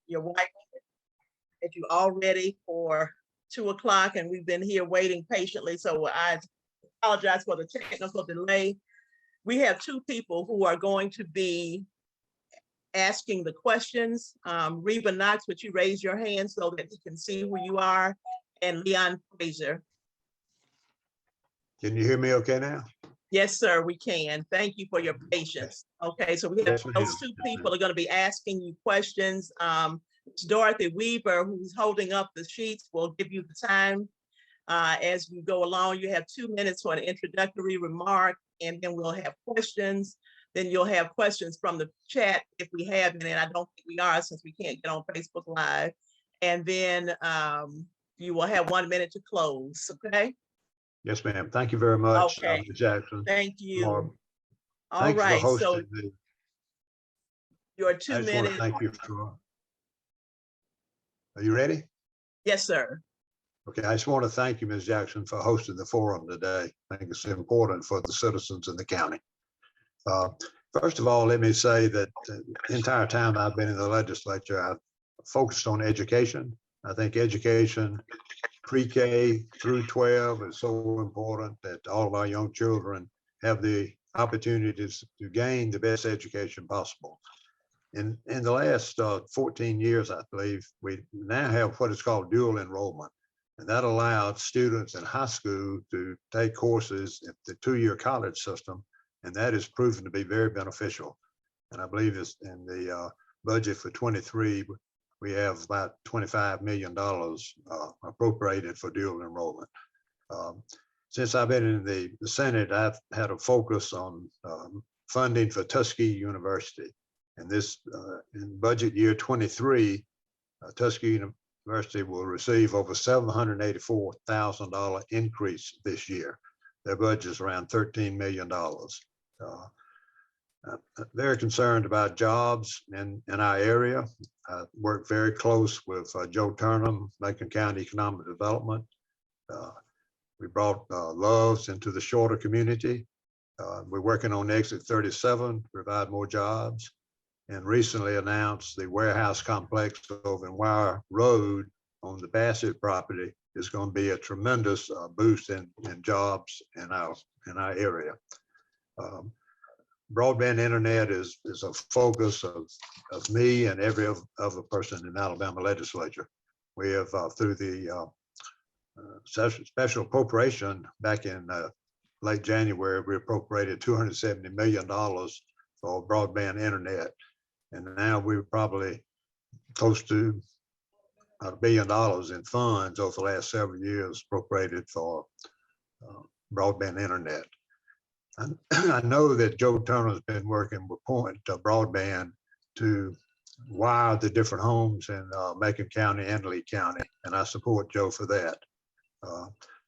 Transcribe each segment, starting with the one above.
your wife, that you're all ready for 2 o'clock, and we've been here waiting patiently. So I apologize for the technical delay. We have 2 people who are going to be asking the questions. Reba Knox, would you raise your hand so that he can see who you are? And Leon Frazier. Can you hear me okay now? Yes, sir, we can. Thank you for your patience. Okay, so we have Yes, those 2 people are going to be asking you questions. Dorothy Weaver, who's holding up the sheets, will give you the time as you go along. You have 2 minutes for an introductory remark, and then we'll have questions. Then you'll have questions from the chat if we have any, and I don't think we are since we can't get on Facebook Live. And then you will have 1 minute to close, okay? Yes, ma'am. Thank you very much, Okay. Ms. Jackson. Thank you. All Thanks right, for so hosting me. your I 2 just want to minutes. thank you for. Are you ready? Yes, sir. Okay, I just want to thank you, Ms. Jackson, for hosting the forum today. I think it's important for the citizens in the county. First of all, let me say that the entire time I've been in the legislature, I've focused on education. I think education, pre-K through 12, is so important that all of our young children have the opportunities to gain the best education possible. In the last 14 years, I believe, we now have what is called dual enrollment. And that allowed students in high school to take courses in the 2-year college system. And that is proven to be very beneficial. And I believe it's in the budget for 23, we have about $25 million appropriated for dual enrollment. Since I've been in the Senate, I've had a focus on funding for Tuskegee University. And this, in budget year 23, Tuskegee University will receive over $784,000 increase this year. Their budget is around $13 million. I'm very concerned about jobs in our area. I work very close with Joe Turnham, Macon County Economic Development. We brought Loves into the shorter community. We're working on Exit 37 to provide more jobs, and recently announced the warehouse complex over in Wire Road on the Bassett property is going to be a tremendous boost in jobs in our area. Broadband internet is a focus of me and every other person in the Alabama legislature. We have through the special appropriation back in late January, we appropriated $270 million for broadband internet. And now we're probably close to $1 billion in funds over the last several years appropriated for broadband internet. And I know that Joe Turner has been working with Point Broadband to wire the different homes in Macon County and Lee County, and I support Joe for that.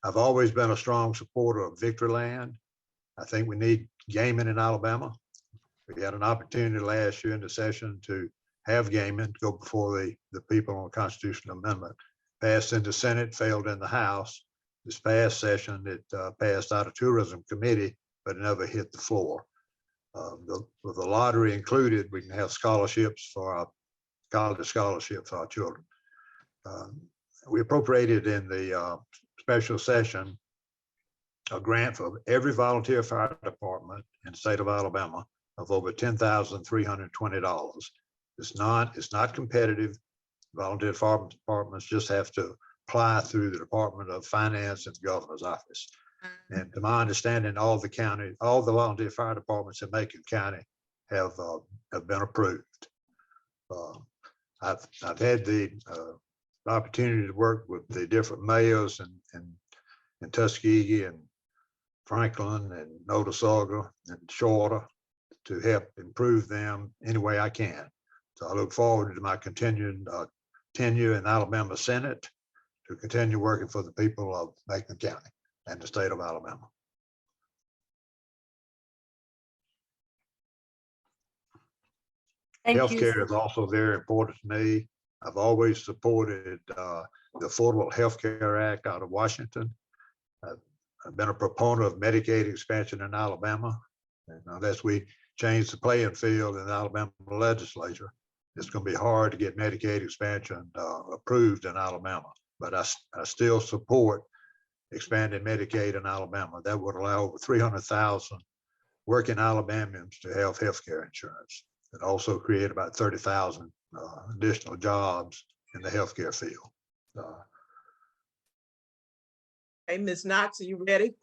I've always been a strong supporter of Victoryland. I think we need gaming in Alabama. We had an opportunity last year in the session to have gaming go before the people on a constitutional amendment. Passed in the Senate, failed in the House. This past session, it passed out of Tourism Committee, but it never hit the floor. With the lottery included, we can have scholarships for our college scholarships for our children. We appropriated in the special session a grant for every volunteer fire department in the state of Alabama of over $10,320. It's not competitive. Volunteer fire departments just have to apply through the Department of Finance and the Governor's Office. And to my understanding, all the volunteer fire departments in Macon County have been approved. I've had the opportunity to work with the different mayors in Tuskegee and Franklin and Notasulga and Shorter to help improve them any way I can. So I look forward to my continued tenure in Alabama Senate to continue working for the people of Macon County and the state of Alabama. Healthcare is also very important to me. I've always supported the Affordable Health Care Act out of Washington. I've been a proponent of Medicaid expansion in Alabama. And unless we change the playing field in the Alabama legislature, it's going to be hard to get Medicaid expansion approved in Alabama. But I still support expanding Medicaid in Alabama. That would allow over 300,000 working Alabamians to have health care insurance, and also create about 30,000 additional jobs in the healthcare field. Hey, Ms. Knox, are you ready?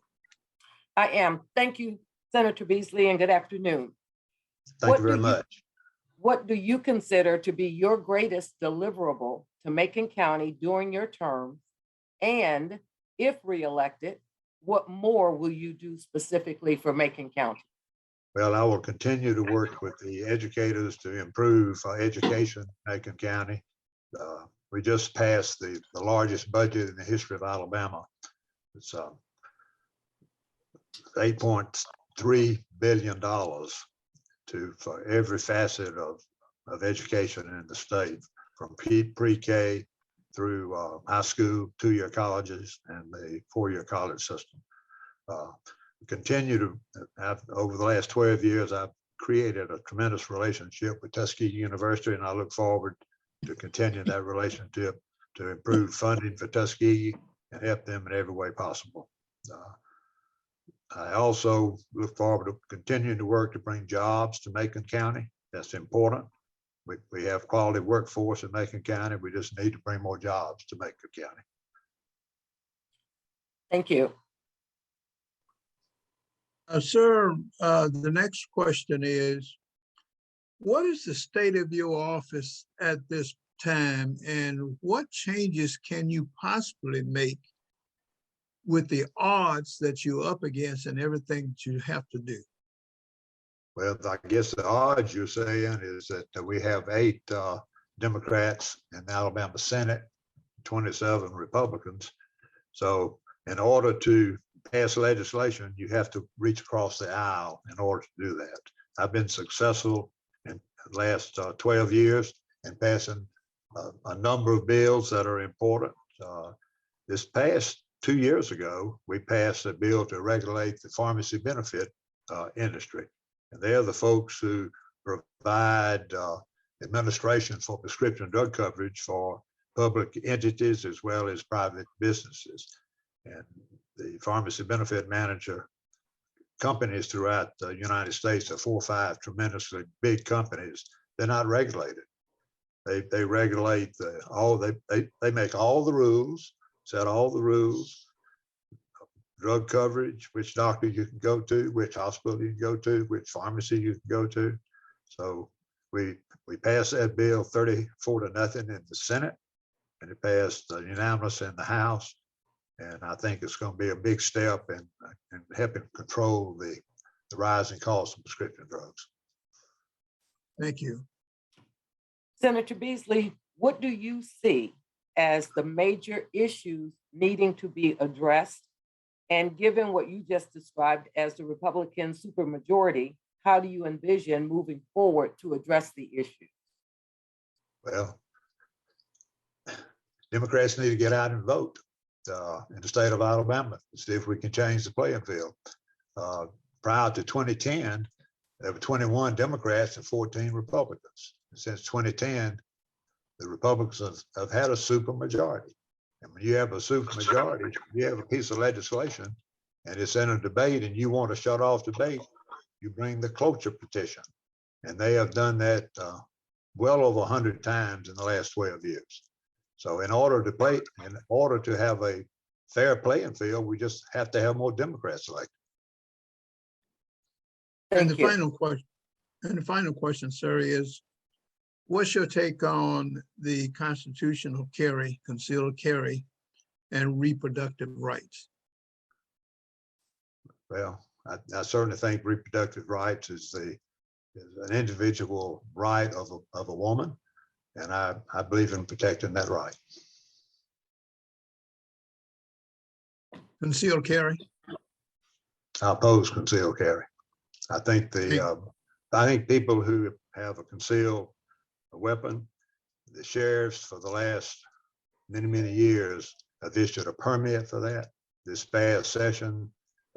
I am. Thank you, Senator Beasley, and good afternoon. Thank you very much. What do you consider to be your greatest deliverable to Macon County during your term? And if reelected, what more will you do specifically for Macon County? Well, I will continue to work with the educators to improve education in Macon County. We just passed the largest budget in the history of Alabama. It's $8.3 billion for every facet of education in the state, from pre-K through high school, 2-year colleges, and the 4-year college system. We continue to have, over the last 12 years, I've created a tremendous relationship with Tuskegee University, and I look forward to continuing that relationship to improve funding for Tuskegee and help them in every way possible. I also look forward to continuing to work to bring jobs to Macon County. That's important. We have quality workforce in Macon County. We just need to bring more jobs to Macon County. Thank you. Sir, the next question is, what is the state of your office at this time, and what changes can you possibly make with the odds that you're up against and everything that you have to do? Well, I guess the odds you're saying is that we have 8 Democrats in the Alabama Senate, 27 Republicans. So in order to pass legislation, you have to reach across the aisle in order to do that. I've been successful in the last 12 years in passing a number of bills that are important. This past 2 years ago, we passed a bill to regulate the pharmacy benefit industry. And they're the folks who provide administration for prescription drug coverage for public entities as well as private businesses. And the pharmacy benefit manager companies throughout the United States are 4 or 5 tremendously big companies. They're not regulated. They regulate they make all the rules, set all the rules, drug coverage, which doctor you can go to, which hospital you can go to, which pharmacy you can go to. So we passed that bill 34-0 in the Senate, and it passed unanimous in the House. And I think it's going to be a big step in helping control the rising cost of prescription drugs. Thank you. Senator Beasley, what do you see as the major issues needing to be addressed? And given what you just described as the Republican supermajority, how do you envision moving forward to address the issue? Well, Democrats need to get out and vote in the state of Alabama to see if we can change the playing field. Prior to 2010, there were 21 Democrats and 14 Republicans. And since 2010, the Republicans have had a supermajority. And when you have a supermajority, you have a piece of legislation and it's in a debate and you want to shut off debate, you bring the cloture petition. And they have done that well over 100 times in the last 12 years. So in order to have a fair playing field, we just have to have more Democrats elected. And the final question, sir, is what's your take on the constitutional carry, concealed carry, and reproductive rights? Well, I certainly think reproductive rights is an individual right of a woman, and I believe in protecting that right. Concealed carry? I oppose concealed carry. I think people who have a concealed weapon, the sheriffs for the last many years have issued a permit for that. This past session,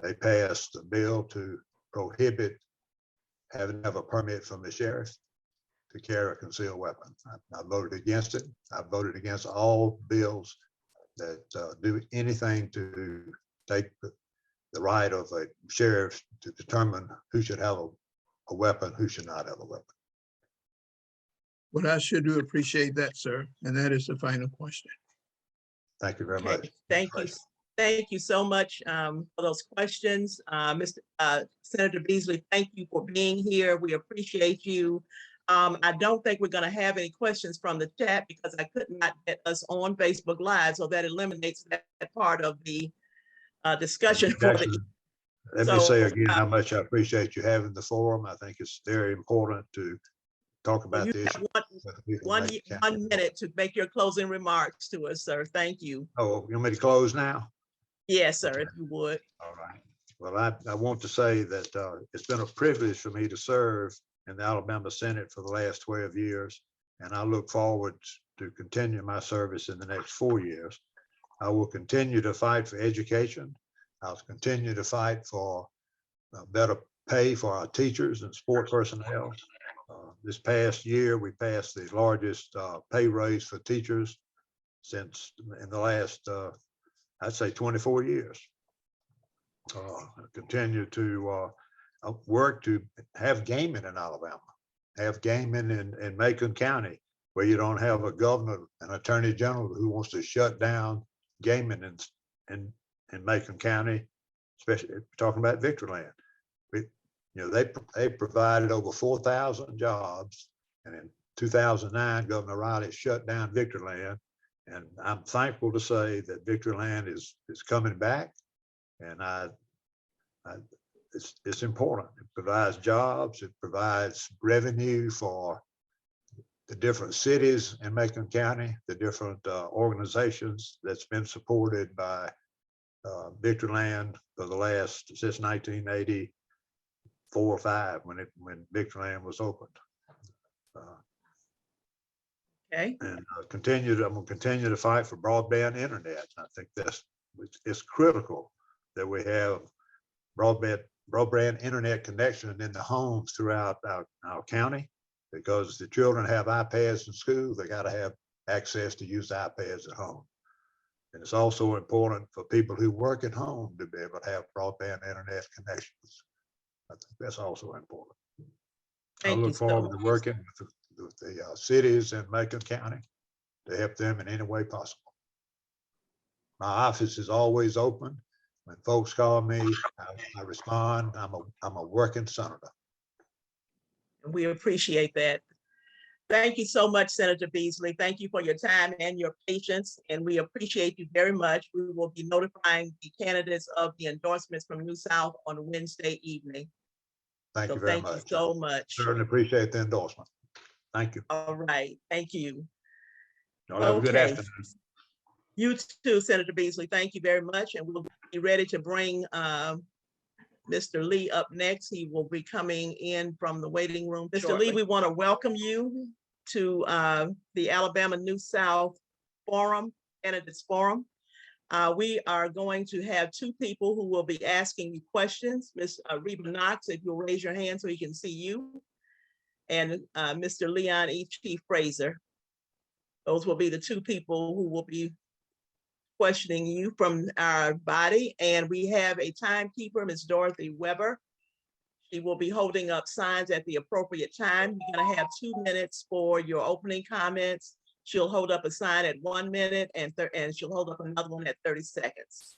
they passed a bill to prohibit having to have a permit from the sheriff. to carry a concealed weapon. I voted against it. I voted against all bills that do anything to take the right of a sheriff to determine who should have a weapon, who should not have a weapon. Well, I sure do appreciate that, sir. And that is the final question. Thank you very Okay, much. thank you. Thank you so much for those questions. Senator Beasley, thank you for being here. We appreciate you. I don't think we're going to have any questions from the chat because I could not get us on Facebook Live, so that eliminates that part of the discussion. Jackson, let me So, say again how much I appreciate you having the forum. I think it's very important to talk about you this. have one minute to make your closing remarks to us, sir. Thank you. Oh, you want me to close now? Yes, sir, Okay. if you would. All right. Well, I want to say that it's been a privilege for me to serve in the Alabama Senate for the last 12 years, and I look forward to continue my service in the next 4 years. I will continue to fight for education. I'll continue to fight for better pay for our teachers and sport personnel. This past year, we passed the largest pay raise for teachers since in the last I'd say 24 years. Continue to work to have gaming in Alabama, have gaming in Macon County, where you don't have a governor and attorney general who wants to shut down gaming in Macon County, especially talking about Victorland. They provided over 4,000 jobs, and in 2009, Governor Riley shut down Victorland. And I'm thankful to say that Victorland is coming back, and it's important. It provides jobs, it provides revenue for the different cities in Macon County, the different organizations that's been supported by Victorland for the last since 1984 or 5 when Victorland was opened. Okay. And I'm gonna continue to fight for broadband internet. I think it's critical that we have broadband internet connection in the homes throughout our county, because the children have iPads in school. They got to have access to use iPads at home. And it's also important for people who work at home to be able to have broadband internet connections. I think that's also important. I look forward to working with the cities in Macon County to help them in any way possible. My office is always open. When folks call me, I respond. I'm a working senator. We appreciate that. Thank you so much, Senator Beasley. Thank you for your time and your patience, and we appreciate you very much. We will be notifying the candidates of the endorsements from New South on Wednesday evening. Thank you very much. Thank you so much. Certainly appreciate the endorsement. Thank you. All right, thank you. Y'all have a good afternoon. You too, Senator Beasley. Thank you very much, and we'll be ready to bring Mr. Lee up next. He will be coming in from the waiting room. Mr. Lee, we want to welcome you to the Alabama New South Forum, Candidates Forum. We are going to have 2 people who will be asking you questions. Ms. Reba Knox, if you'll raise your hand so he can see you, and Mr. Leon E.T. Frazier. Those will be the 2 people who will be questioning you from our body. And we have a timekeeper, Ms. Dorothy Weber. She will be holding up signs at the appropriate time. You're going to have 2 minutes for your opening comments. She'll hold up a sign at 1 minute and she'll hold up another one at 30 seconds.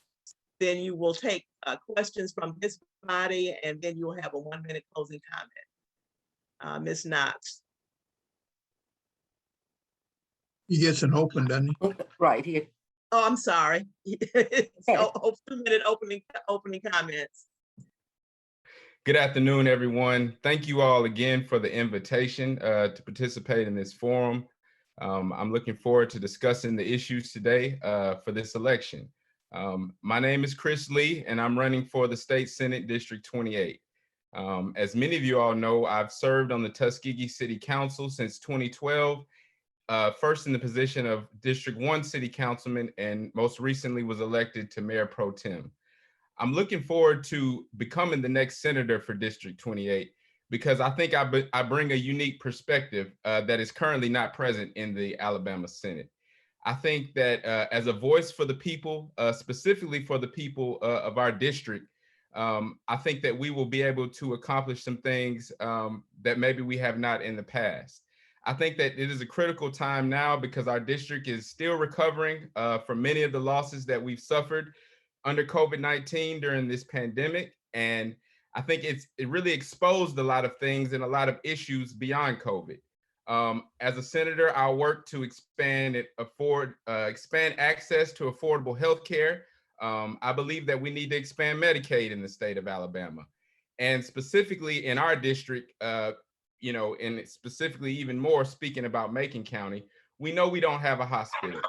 Then you will take questions from this body, and then you'll have a 1-minute closing comment. Ms. Knox. He gets an open, doesn't he? Right here. Oh, I'm sorry. So 2-minute opening comments. Good afternoon, everyone. Thank you all again for the invitation to participate in this forum. I'm looking forward to discussing the issues today for this election. My name is Chris Lee, and I'm running for the State Senate District 28. As many of you all know, I've served on the Tuskegee City Council since 2012, first in the position of District 1 City Councilman, and most recently was elected to Mayor Pro Tem. I'm looking forward to becoming the next senator for District 28 because I think I bring a unique perspective that is currently not present in the Alabama Senate. I think that as a voice for the people, specifically for the people of our district, I think that we will be able to accomplish some things that maybe we have not in the past. I think that it is a critical time now because our district is still recovering from many of the losses that we've suffered under COVID-19 during this pandemic. And I think it really exposed a lot of things and a lot of issues beyond COVID. As a senator, I'll work to expand access to affordable health care. I believe that we need to expand Medicaid in the state of Alabama. And specifically in our district, and specifically even more speaking about Macon County, we know we don't have a hospital.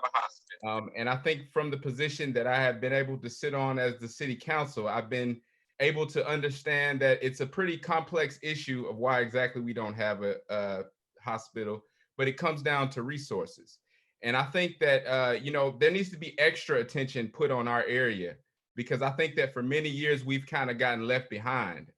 And I think from the position that I have been able to sit on as the city council, I've been able to understand that it's a pretty complex issue of why exactly we don't have a hospital, but it comes down to resources. And I think that, there needs to be extra attention put on our area, because I think that for many years, we've kind of gotten left behind,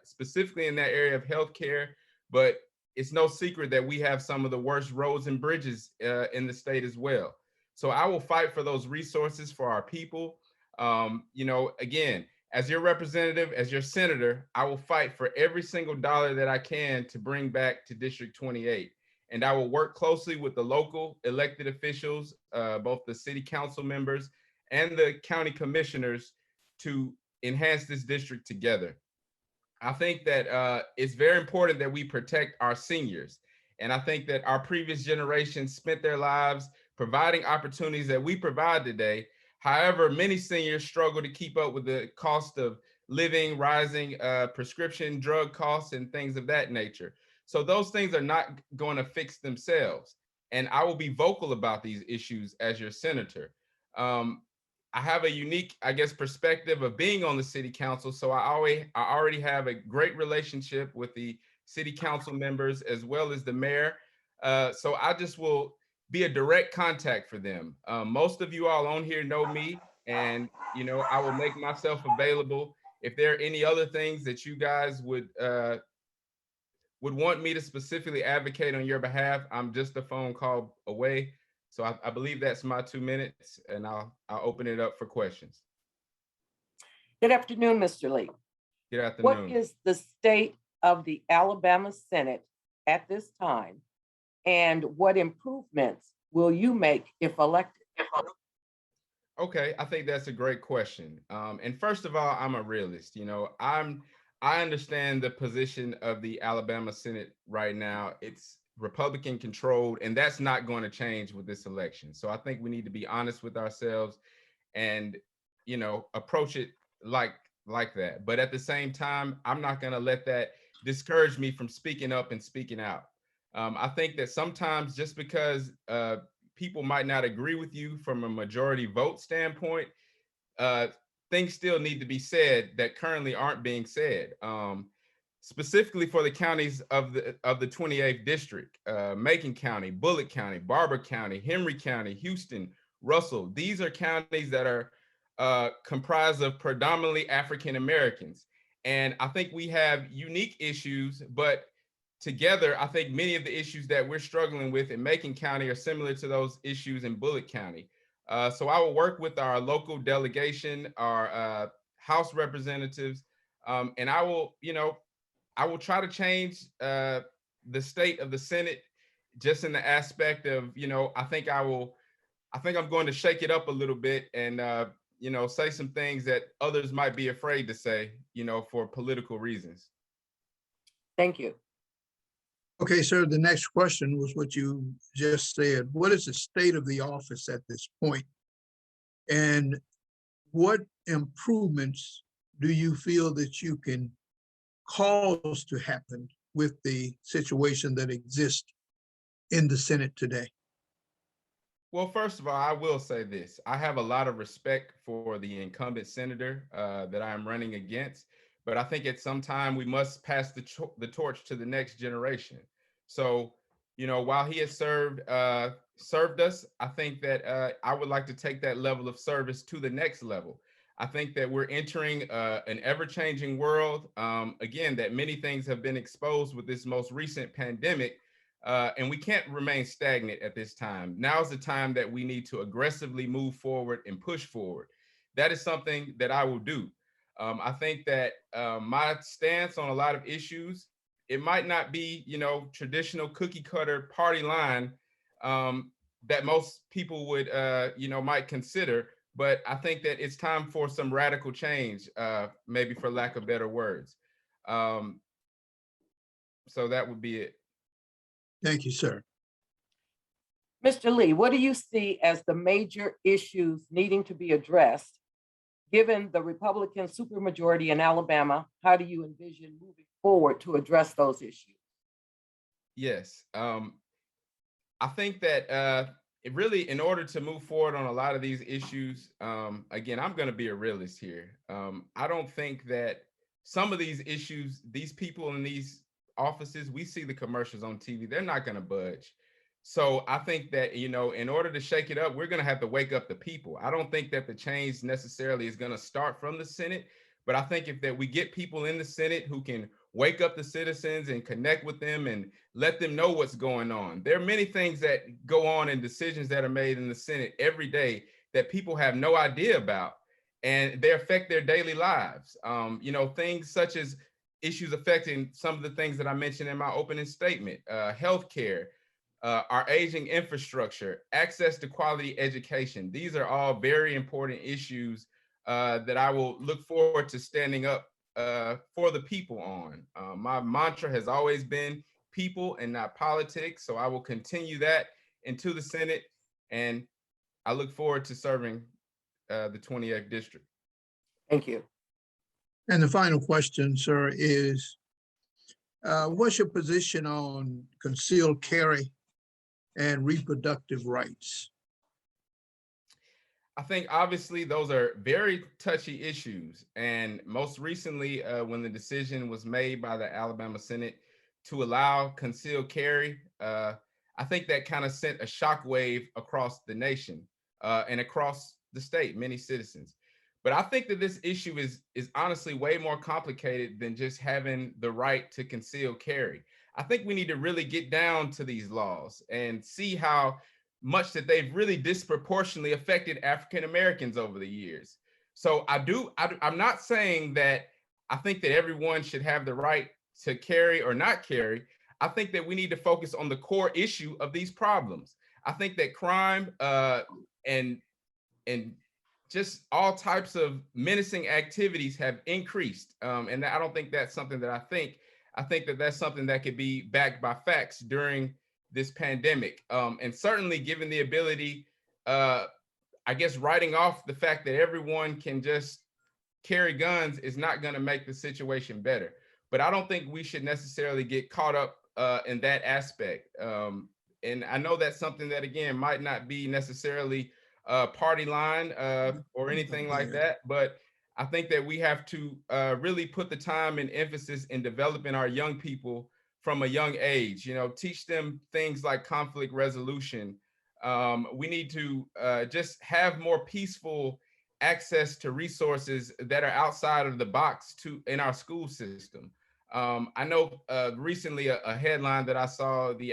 specifically in that area of healthcare. But it's no secret that we have some of the worst roads and bridges in the state as well. So I will fight for those resources for our people. Again, as your representative, as your senator, I will fight for every single dollar that I can to bring back to District 28. And I will work closely with the local elected officials, both the city council members and the county commissioners, to enhance this district together. I think that it's very important that we protect our seniors. And I think that our previous generations spent their lives providing opportunities that we provide today. However, many seniors struggle to keep up with the cost of living, rising prescription drug costs, and things of that nature. So those things are not going to fix themselves. And I will be vocal about these issues as your senator. I have a unique, perspective of being on the city council. So I already have a great relationship with the city council members as well as the mayor. So I just will be a direct contact for them. Most of you all on here know me, and I will make myself available. If there are any other things that you guys would want me to specifically advocate on your behalf, I'm just a phone call away. So I believe that's my 2 minutes, and I'll open it up for questions. Good afternoon, Mr. Lee. Good afternoon. What is the state of the Alabama Senate at this time? And what improvements will you make if elected? Okay, I think that's a great question. And first of all, I'm a realist. I understand the position of the Alabama Senate right now. It's Republican controlled, and that's not going to change with this election. So I think we need to be honest with ourselves and, approach it like that. But at the same time, I'm not going to let that discourage me from speaking up and speaking out. I think that sometimes just because people might not agree with you from a majority vote standpoint, things still need to be said that currently aren't being said. Specifically for the counties of the 28th district, Macon County, Bullitt County, Barber County, Henry County, Houston, Russell. These are counties that are comprised of predominantly African Americans. And I think we have unique issues, but together, I think many of the issues that we're struggling with in Macon County are similar to those issues in Bullitt County. So I will work with our local delegation, our House representatives, and I will try to change the state of the Senate just in the aspect of, I think I'm going to shake it up a little bit and, say some things that others might be afraid to say, for political reasons. Thank you. Okay, sir, the next question was what you just said. What is the state of the office at this point? And what improvements do you feel that you can cause to happen with the situation that exists in the Senate today? Well, first of all, I will say this. I have a lot of respect for the incumbent senator that I am running against, but I think at some time we must pass the torch to the next generation. So, while he has served us, I think that I would like to take that level of service to the next level. I think that we're entering an ever-changing world. Again, that many things have been exposed with this most recent pandemic, and we can't remain stagnant at this time. Now is the time that we need to aggressively move forward and push forward. That is something that I will do. I think that my stance on a lot of issues, it might not be, traditional cookie cutter party line that most people would, might consider. But I think that it's time for some radical change, maybe for lack of better words. So that would be it. Thank you, sir. Mr. Lee, what do you see as the major issues needing to be addressed? Given the Republican supermajority in Alabama, how do you envision moving forward to address those issues? Yes, I think that it really, in order to move forward on a lot of these issues, again, I'm going to be a realist here. I don't think that some of these issues, these people in these offices, we see the commercials on TV, they're not going to budge. So I think that, in order to shake it up, we're going to have to wake up the people. I don't think that the change necessarily is going to start from the Senate, but I think if we get people in the Senate who can wake up the citizens and connect with them and let them know what's going on. There are many things that go on and decisions that are made in the Senate every day that people have no idea about, and they affect their daily lives. Things such as issues affecting some of the things that I mentioned in my opening statement, healthcare, our aging infrastructure, access to quality education. These are all very important issues that I will look forward to standing up for the people on. My mantra has always been people and not politics. So I will continue that into the Senate, and I look forward to serving the 28th district. Thank you. And the final question, sir, is what's your position on concealed carry and reproductive rights? I think obviously those are very touchy issues. And most recently, when the decision was made by the Alabama Senate to allow concealed carry, I think that kind of sent a shockwave across the nation and across the state, many citizens. But I think that this issue is honestly way more complicated than just having the right to conceal carry. I think we need to really get down to these laws and see how much that they've really disproportionately affected African Americans over the years. So I'm not saying that I think that everyone should have the right to carry or not carry. I think that we need to focus on the core issue of these problems. I think that crime and just all types of menacing activities have increased. And I don't think that's something that I think that that's something that could be backed by facts during this pandemic. And certainly given the ability, I guess writing off the fact that everyone can just carry guns is not going to make the situation better. But I don't think we should necessarily get caught up in that aspect. And I know that's something that, again, might not be necessarily party line or anything like that, but I think that we have to really put the time and emphasis in developing our young people from a young age, teach them things like conflict resolution. We need to just have more peaceful access to resources that are outside of the box in our school system. I know recently a headline that I saw, the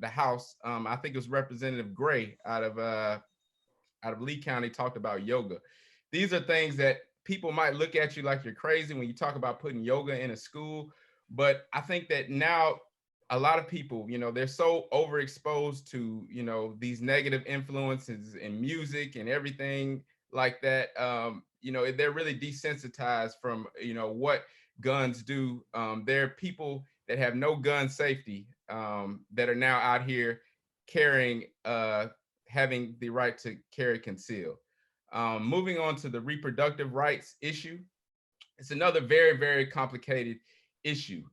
House, I think it was Representative Gray out of Lee County, talked about yoga. These are things that people might look at you like you're crazy when you talk about putting yoga in a school. But I think that now a lot of people, they're so overexposed to, these negative influences in music and everything like that. They're really desensitized from, what guns do. There are people that have no gun safety that are now out here carrying, having the right to carry concealed. Moving on to the reproductive rights issue, it's another very, very complicated issue.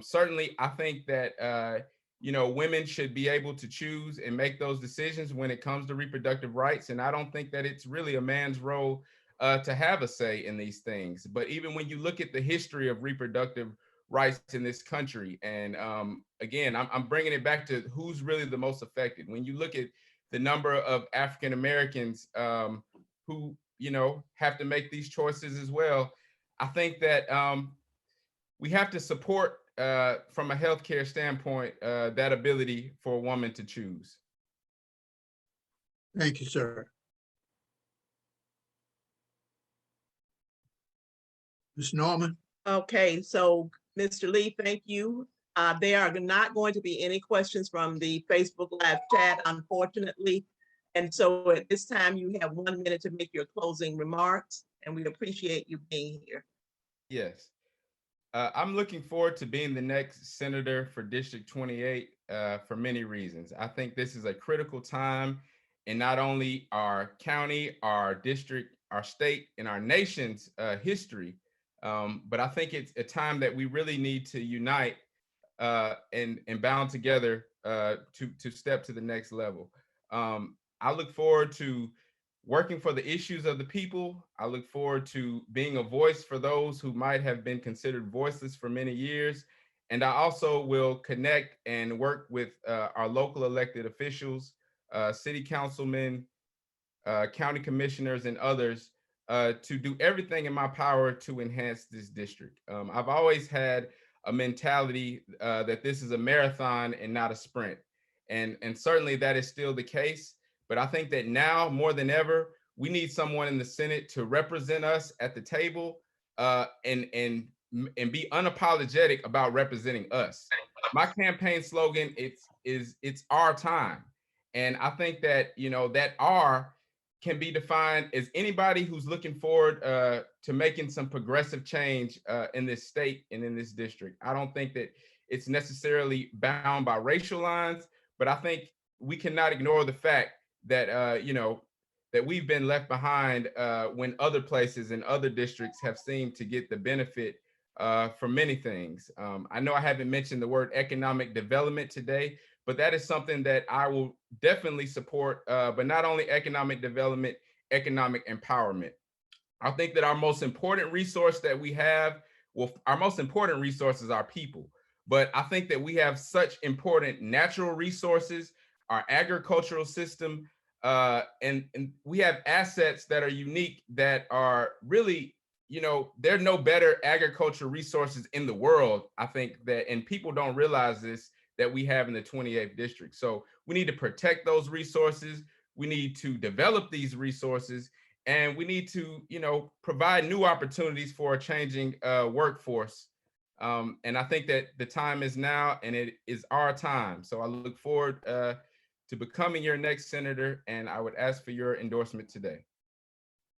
Certainly, I think that women should be able to choose and make those decisions when it comes to reproductive rights, and I don't think that it's really a man's role to have a say in these things. But even when you look at the history of reproductive rights in this country, and again, I'm bringing it back to who's really the most affected. When you look at the number of African Americans who have to make these choices as well. I think that we have to support, from a healthcare standpoint, that ability for a woman to choose. Thank you, sir. Ms. Norman? Okay, so Mr. Lee, thank you. There are not going to be any questions from the Facebook Live chat, unfortunately. And so at this time, you have 1 minute to make your closing remarks, and we appreciate you being here. Yes. I'm looking forward to being the next senator for District 28 for many reasons. I think this is a critical time in not only our county, our district, our state, and our nation's history, but I think it's a time that we really need to unite and bound together to step to the next level. I look forward to working for the issues of the people. I look forward to being a voice for those who might have been considered voiceless for many years. And I also will connect and work with our local elected officials, city councilmen, county commissioners, and others to do everything in my power to enhance this district. I've always had a mentality that this is a marathon and not a sprint. And certainly that is still the case. But I think that now more than ever, we need someone in the Senate to represent us at the table and be unapologetic about representing us. My campaign slogan, it's our time. And I think that, that R can be defined as anybody who's looking forward to making some progressive change in this state and in this district. I don't think that it's necessarily bound by racial lines, but I think we cannot ignore the fact that, that we've been left behind when other places and other districts have seemed to get the benefit for many things. I know I haven't mentioned the word economic development today, but that is something that I will definitely support, but not only economic development, economic empowerment. I think that our most important resource that we have, our most important resource is our people. But I think that we have such important natural resources, our agricultural system, and we have assets that are unique, that are really, there are no better agricultural resources in the world, I think that, and people don't realize this, that we have in the 28th district. So we need to protect those resources. We need to develop these resources, and we need to, provide new opportunities for a changing workforce. And I think that the time is now, and it is our time. So I look forward to becoming your next senator, and I would ask for your endorsement today.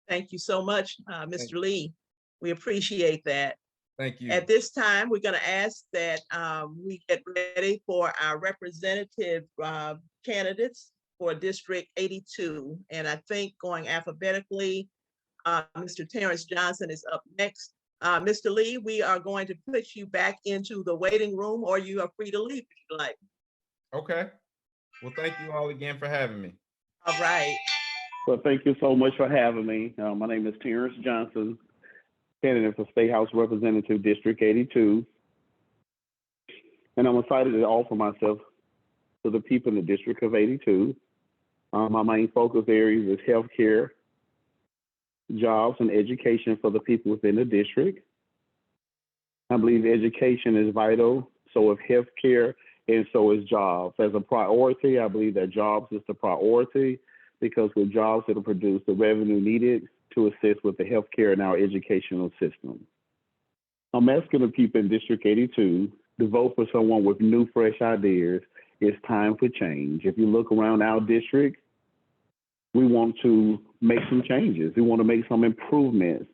Thank you so much, Mr. Lee. We appreciate that. Thank you. At this time, we're going to ask that we get ready for our representative candidates for District 82. And I think going alphabetically, Mr. Terence Johnson is up next. Mr. Lee, we are going to put you back into the waiting room, or you are free to leave if you like. Okay. Well, thank you all again for having me. All right. Well, thank you so much for having me. My name is Terence Johnson, candidate for State House Representative District 82. And I'm excited to offer myself to the people in the District of 82. My main focus areas is healthcare, jobs, and education for the people within the district. I believe education is vital, so is healthcare, and so is jobs. As a priority, I believe that jobs is the priority, because with jobs, it'll produce the revenue needed to assist with the healthcare and our educational system. I'm asking the people in District 82 to vote for someone with new, fresh ideas. It's time for change. If you look around our district, we want to make some changes. We want to make some improvements.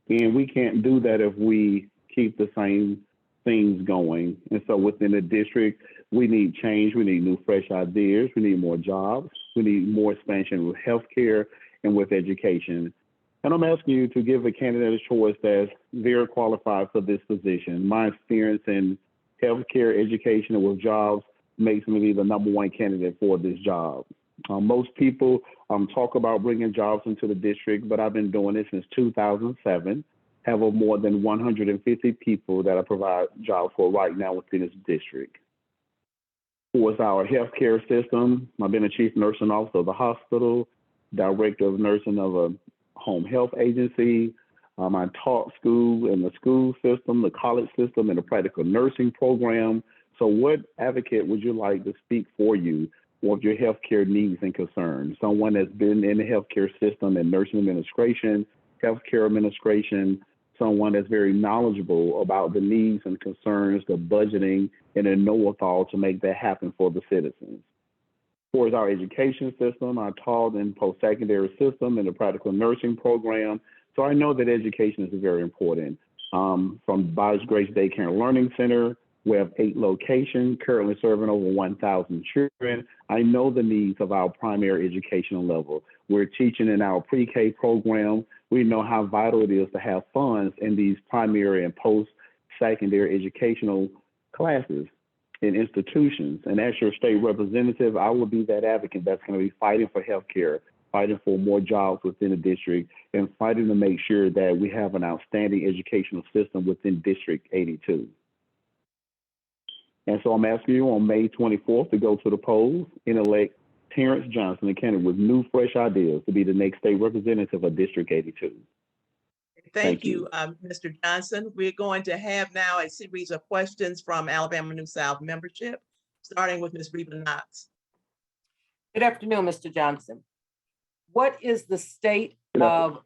And we can't do that if we keep the same things going. And so within the district, we need change. We need new, fresh ideas. We need more jobs. We need more expansion with healthcare and with education. And I'm asking you to give a candidate a choice that's very qualified for this position. My experience in healthcare, education, and with jobs makes me the #1 candidate for this job. Most people talk about bringing jobs into the district, but I've been doing this since 2007. Have more than 150 people that I provide jobs for right now within this district. For our healthcare system, I've been a chief nursing officer of the hospital, director of nursing of a home health agency. I taught school in the school system, the college system, and the practical nursing program. So what advocate would you like to speak for you with your healthcare needs and concerns? Someone that's been in the healthcare system and nursing administration, healthcare administration, someone that's very knowledgeable about the needs and concerns, the budgeting, and a know-it-all to make that happen for the citizens. Towards our education system, I taught in post-secondary system in the practical nursing program. So I know that education is very important. From Bodies Grace Daycare and Learning Center, we have 8 locations, currently serving over 1,000 children. I know the needs of our primary educational level. We're teaching in our pre-K program. We know how vital it is to have funds in these primary and post-secondary educational classes in institutions. And as your state representative, I will be that advocate that's going to be fighting for healthcare, fighting for more jobs within the district, and fighting to make sure that we have an outstanding educational system within District 82. And so I'm asking you on May 24th to go to the polls and elect Terence Johnson, a candidate with new, fresh ideas, to be the next state representative of District 82. Thank you, Mr. Johnson. We're going to have now a series of questions from Alabama New South membership, starting with Ms. Reba Knox. Good afternoon, Mr. Johnson. What is the state of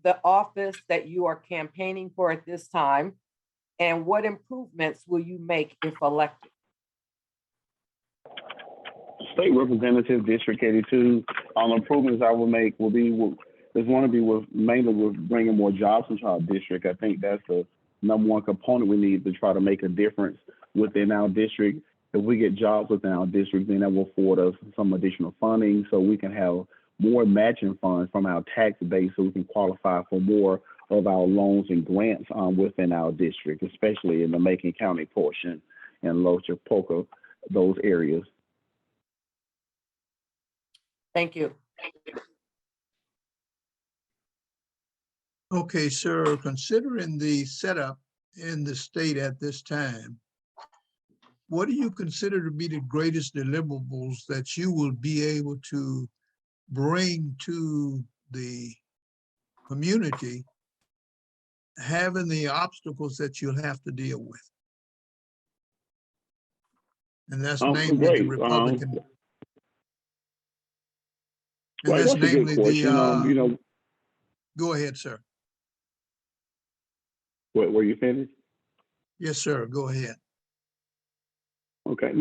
the office that you are campaigning for at this time? And what improvements will you make if elected? State Representative, District 82, improvements I will make will be mainly with bringing more jobs into our district. I think that's the number one component we need to try to make a difference within our district. If we get jobs within our district, then that will afford us some additional funding so we can have more matching funds from our tax base so we can qualify for more of our loans and grants within our district, especially in the Macon County portion and Locha, Polka, those areas. Thank you. Okay, sir, considering the setup in the state at this time, what do you consider to be the greatest deliverables that you will be able to bring to the community, having the obstacles that you'll have to deal with? And that's namely the Republican. And Right, that's namely the, go ahead, sir. Were you finished? Yes, sir, go ahead. Okay,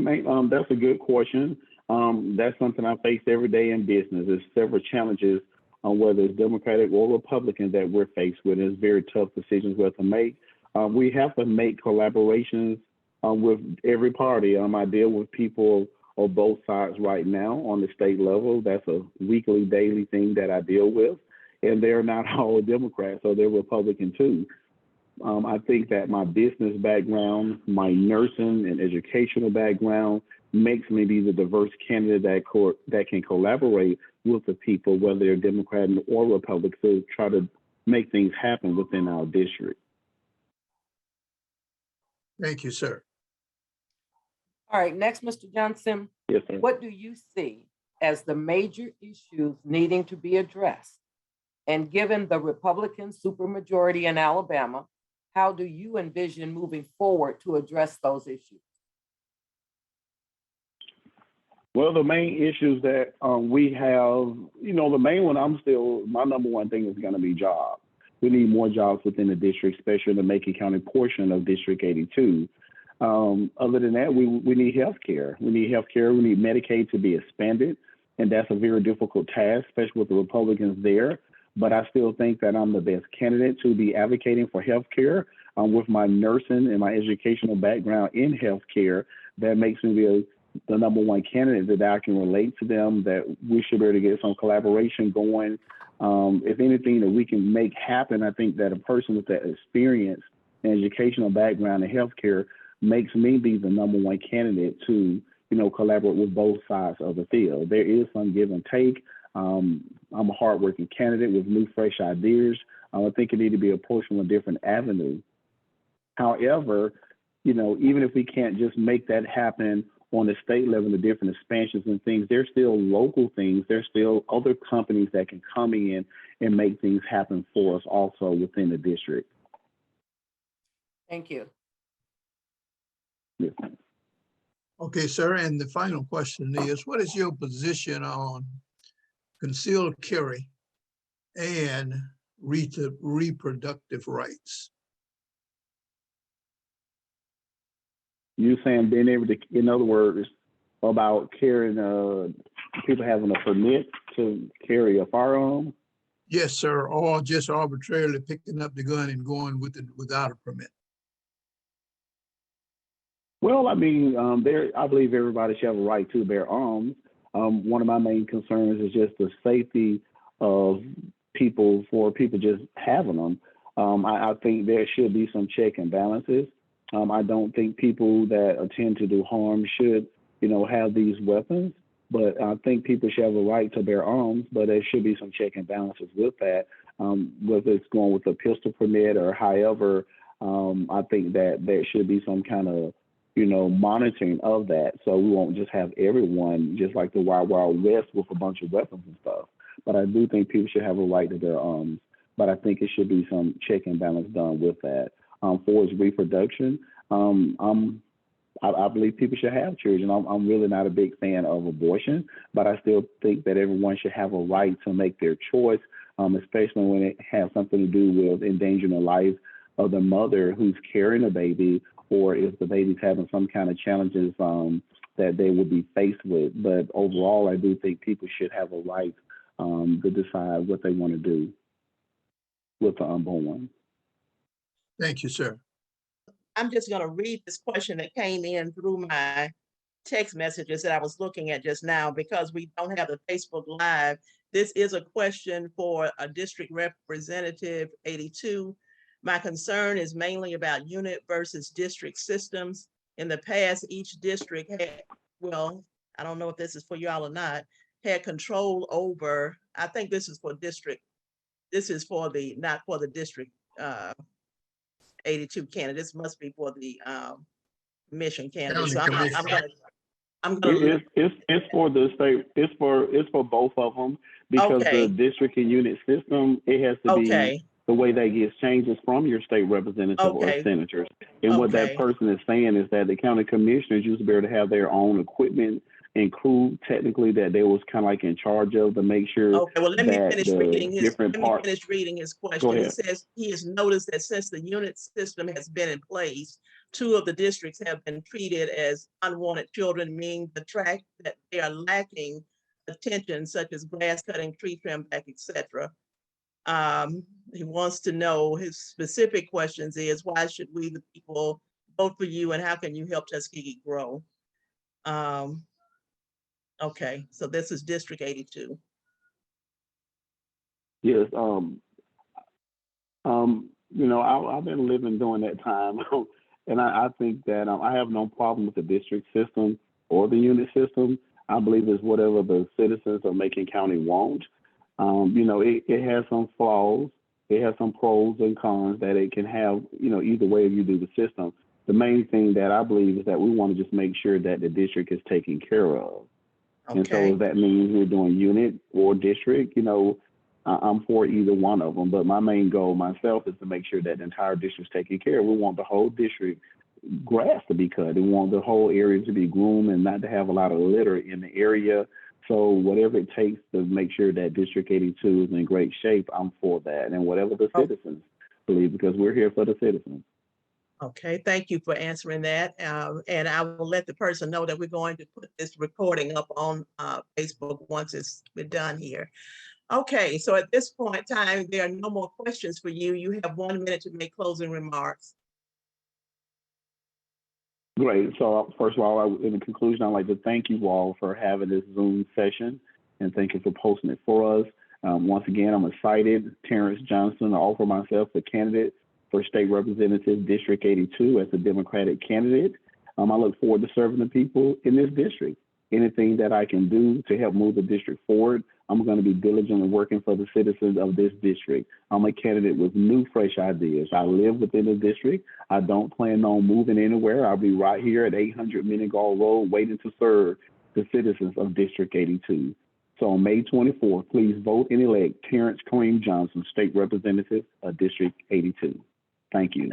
that's a good question. That's something I face every day in business. There's several challenges on whether it's Democratic or Republican that we're faced with. It's very tough decisions we have to make. We have to make collaborations with every party. I deal with people on both sides right now on the state level. That's a weekly, daily thing that I deal with. And they're not all Democrats, so they're Republican too. I think that my business background, my nursing and educational background makes me be the diverse candidate that can collaborate with the people, whether they're Democrat or Republican, to try to make things happen within our district. Thank you, sir. All right, next, Mr. Johnson. Yes, sir. What do you see as the major issues needing to be addressed? And given the Republican supermajority in Alabama, how do you envision moving forward to address those issues? Well, the main issues that we have, the main one, my number one thing is going to be jobs. We need more jobs within the district, especially in the Macon County portion of District 82. Other than that, we need health care. We need Medicaid to be expanded, and that's a very difficult task, especially with the Republicans there. But I still think that I'm the best candidate to be advocating for health care. With my nursing and my educational background in health care, that makes me be the number one candidate that I can relate to them, that we should be able to get some collaboration going. If anything that we can make happen, I think that a person with that experience and educational background in healthcare makes me be the number one candidate to, collaborate with both sides of the field. There is some give and take. I'm a hardworking candidate with new, fresh ideas. I think it needs to be approached from a different avenue. However, even if we can't just make that happen on the state level, the different expansions and things, there's still local things. There's still other companies that can come in and make things happen for us also within the district. Thank you. Yes, ma'am. Okay, sir, and the final question is, what is your position on concealed carry and reproductive rights? You saying being able to, in other words, about carrying, people having a permit to carry a firearm? Yes, sir, or just arbitrarily picking up the gun and going with it without a permit? Well, I mean, I believe everybody should have a right to bear arms. One of my main concerns is just the safety of people, for people just having them. I think there should be some check and balances. I don't think people that intend to do harm should, have these weapons, but I think people should have a right to bear arms, but there should be some check and balances with that, whether it's going with a pistol permit or however. I think that there should be some kind of monitoring of that, so we won't just have everyone just like the Wild Wild West with a bunch of weapons and stuff. But I do think people should have a right to their arms, but I think it should be some check and balance done with that. For its reproduction, I believe people should have children. I'm really not a big fan of abortion, but I still think that everyone should have a right to make their choice, especially when it has something to do with endangering the life of the mother who's carrying a baby, or if the baby's having some kind of challenges that they will be faced with. But overall, I do think people should have a right to decide what they want to do with the unborn. Thank you, sir. I'm just going to read this question that came in through my text messages that I was looking at just now, because we don't have the Facebook Live. This is a question for a District Representative 82. My concern is mainly about unit versus district systems. In the past, each district had, well, I don't know if this is for y'all or not, had control over, I think this is for district, this is for the, not for the District 82 candidates, must be for the mission candidates. So I'm gonna It's for the state. It's for both of them, because Okay. the district and unit system, it has to be Okay, the way that gets changes from your state representative Okay. or senators. And what that Okay. person is saying is that the county commissioners used to be able to have their own equipment and crew, technically, that they was kind of like in charge of to make sure okay, well, let me that finish the reading his, different let me parts. finish reading his Go question. He ahead. says he has noticed that since the unit system has been in place, 2 of the districts have been treated as unwanted children, meaning the track that they are lacking attention, such as grass cutting, tree trim back, etc. He wants to know, his specific questions is, why should we, the people, vote for you, and how can you help Tuskegee grow? Okay, so this is District 82. Yes. I've been living during that time, and I think that I have no problem with the district system or the unit system. I believe it's whatever the citizens of Macon County want. It has some flaws. It has some pros and cons that it can have, either way you do the system. The main thing that I believe is that we want to just make sure that the district is taken care of. And so Okay, if that means we're doing unit or district, I'm for either one of them. But my main goal myself is to make sure that the entire district's taken care of. We want the whole district grass to be cut. We want the whole area to be groomed and not to have a lot of litter in the area. So whatever it takes to make sure that District 82 is in great shape, I'm for that. And whatever the citizens believe, because we're here for the citizens. okay, thank you for answering that. And I will let the person know that we're going to put this recording up on Facebook once it's been done here. Okay, so at this point in time, there are no more questions for you. You have 1 minute to make closing remarks. Great. So first of all, in the conclusion, I'd like to thank you all for having this Zoom session, and thank you for posting it for us. Once again, I'm excited. Terence Johnson, I offer myself a candidate for State Representative District 82 as a Democratic candidate. I look forward to serving the people in this district. Anything that I can do to help move the district forward, I'm going to be diligent in working for the citizens of this district. I'm a candidate with new, fresh ideas. I live within the district. I don't plan on moving anywhere. I'll be right here at 800 Minegal Road waiting to serve the citizens of District 82. So on May 24th, please vote and elect Terence Johnson, State Representative of District 82. Thank you.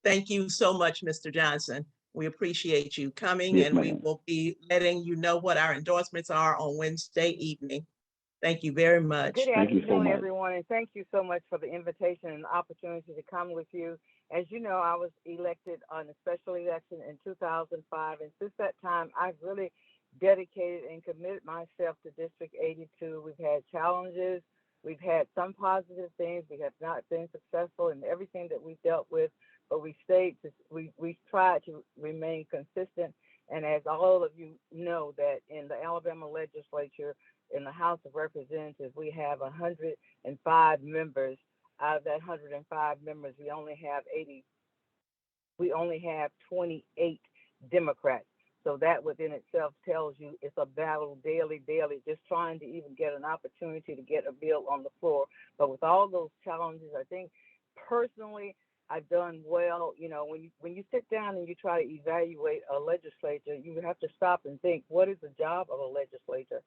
Thank you so much, Mr. Johnson. We appreciate you coming, Yes, and we ma'am. will be letting you know what our endorsements are on Wednesday evening. Thank you very much. Good Thank you so afternoon, much. everyone, and thank you so much for the invitation and the opportunity to come with you. As you know, I was elected on a special election in 2005, and since that time, I've really dedicated and committed myself to District 82. We've had challenges, we've had some positive things, we have not been successful in everything that we've dealt with, but we tried to remain consistent. And as all of you know, that in the Alabama legislature, in the House of Representatives, we have 105 members. Out of that 105 members, we only have 28 Democrats. So that within itself tells you it's a battle daily, just trying to even get an opportunity to get a bill on the floor. But with all those challenges, I think personally, I've done well. You know, when you sit down and you try to evaluate a legislature, you have to stop and think, what is the job of a legislator?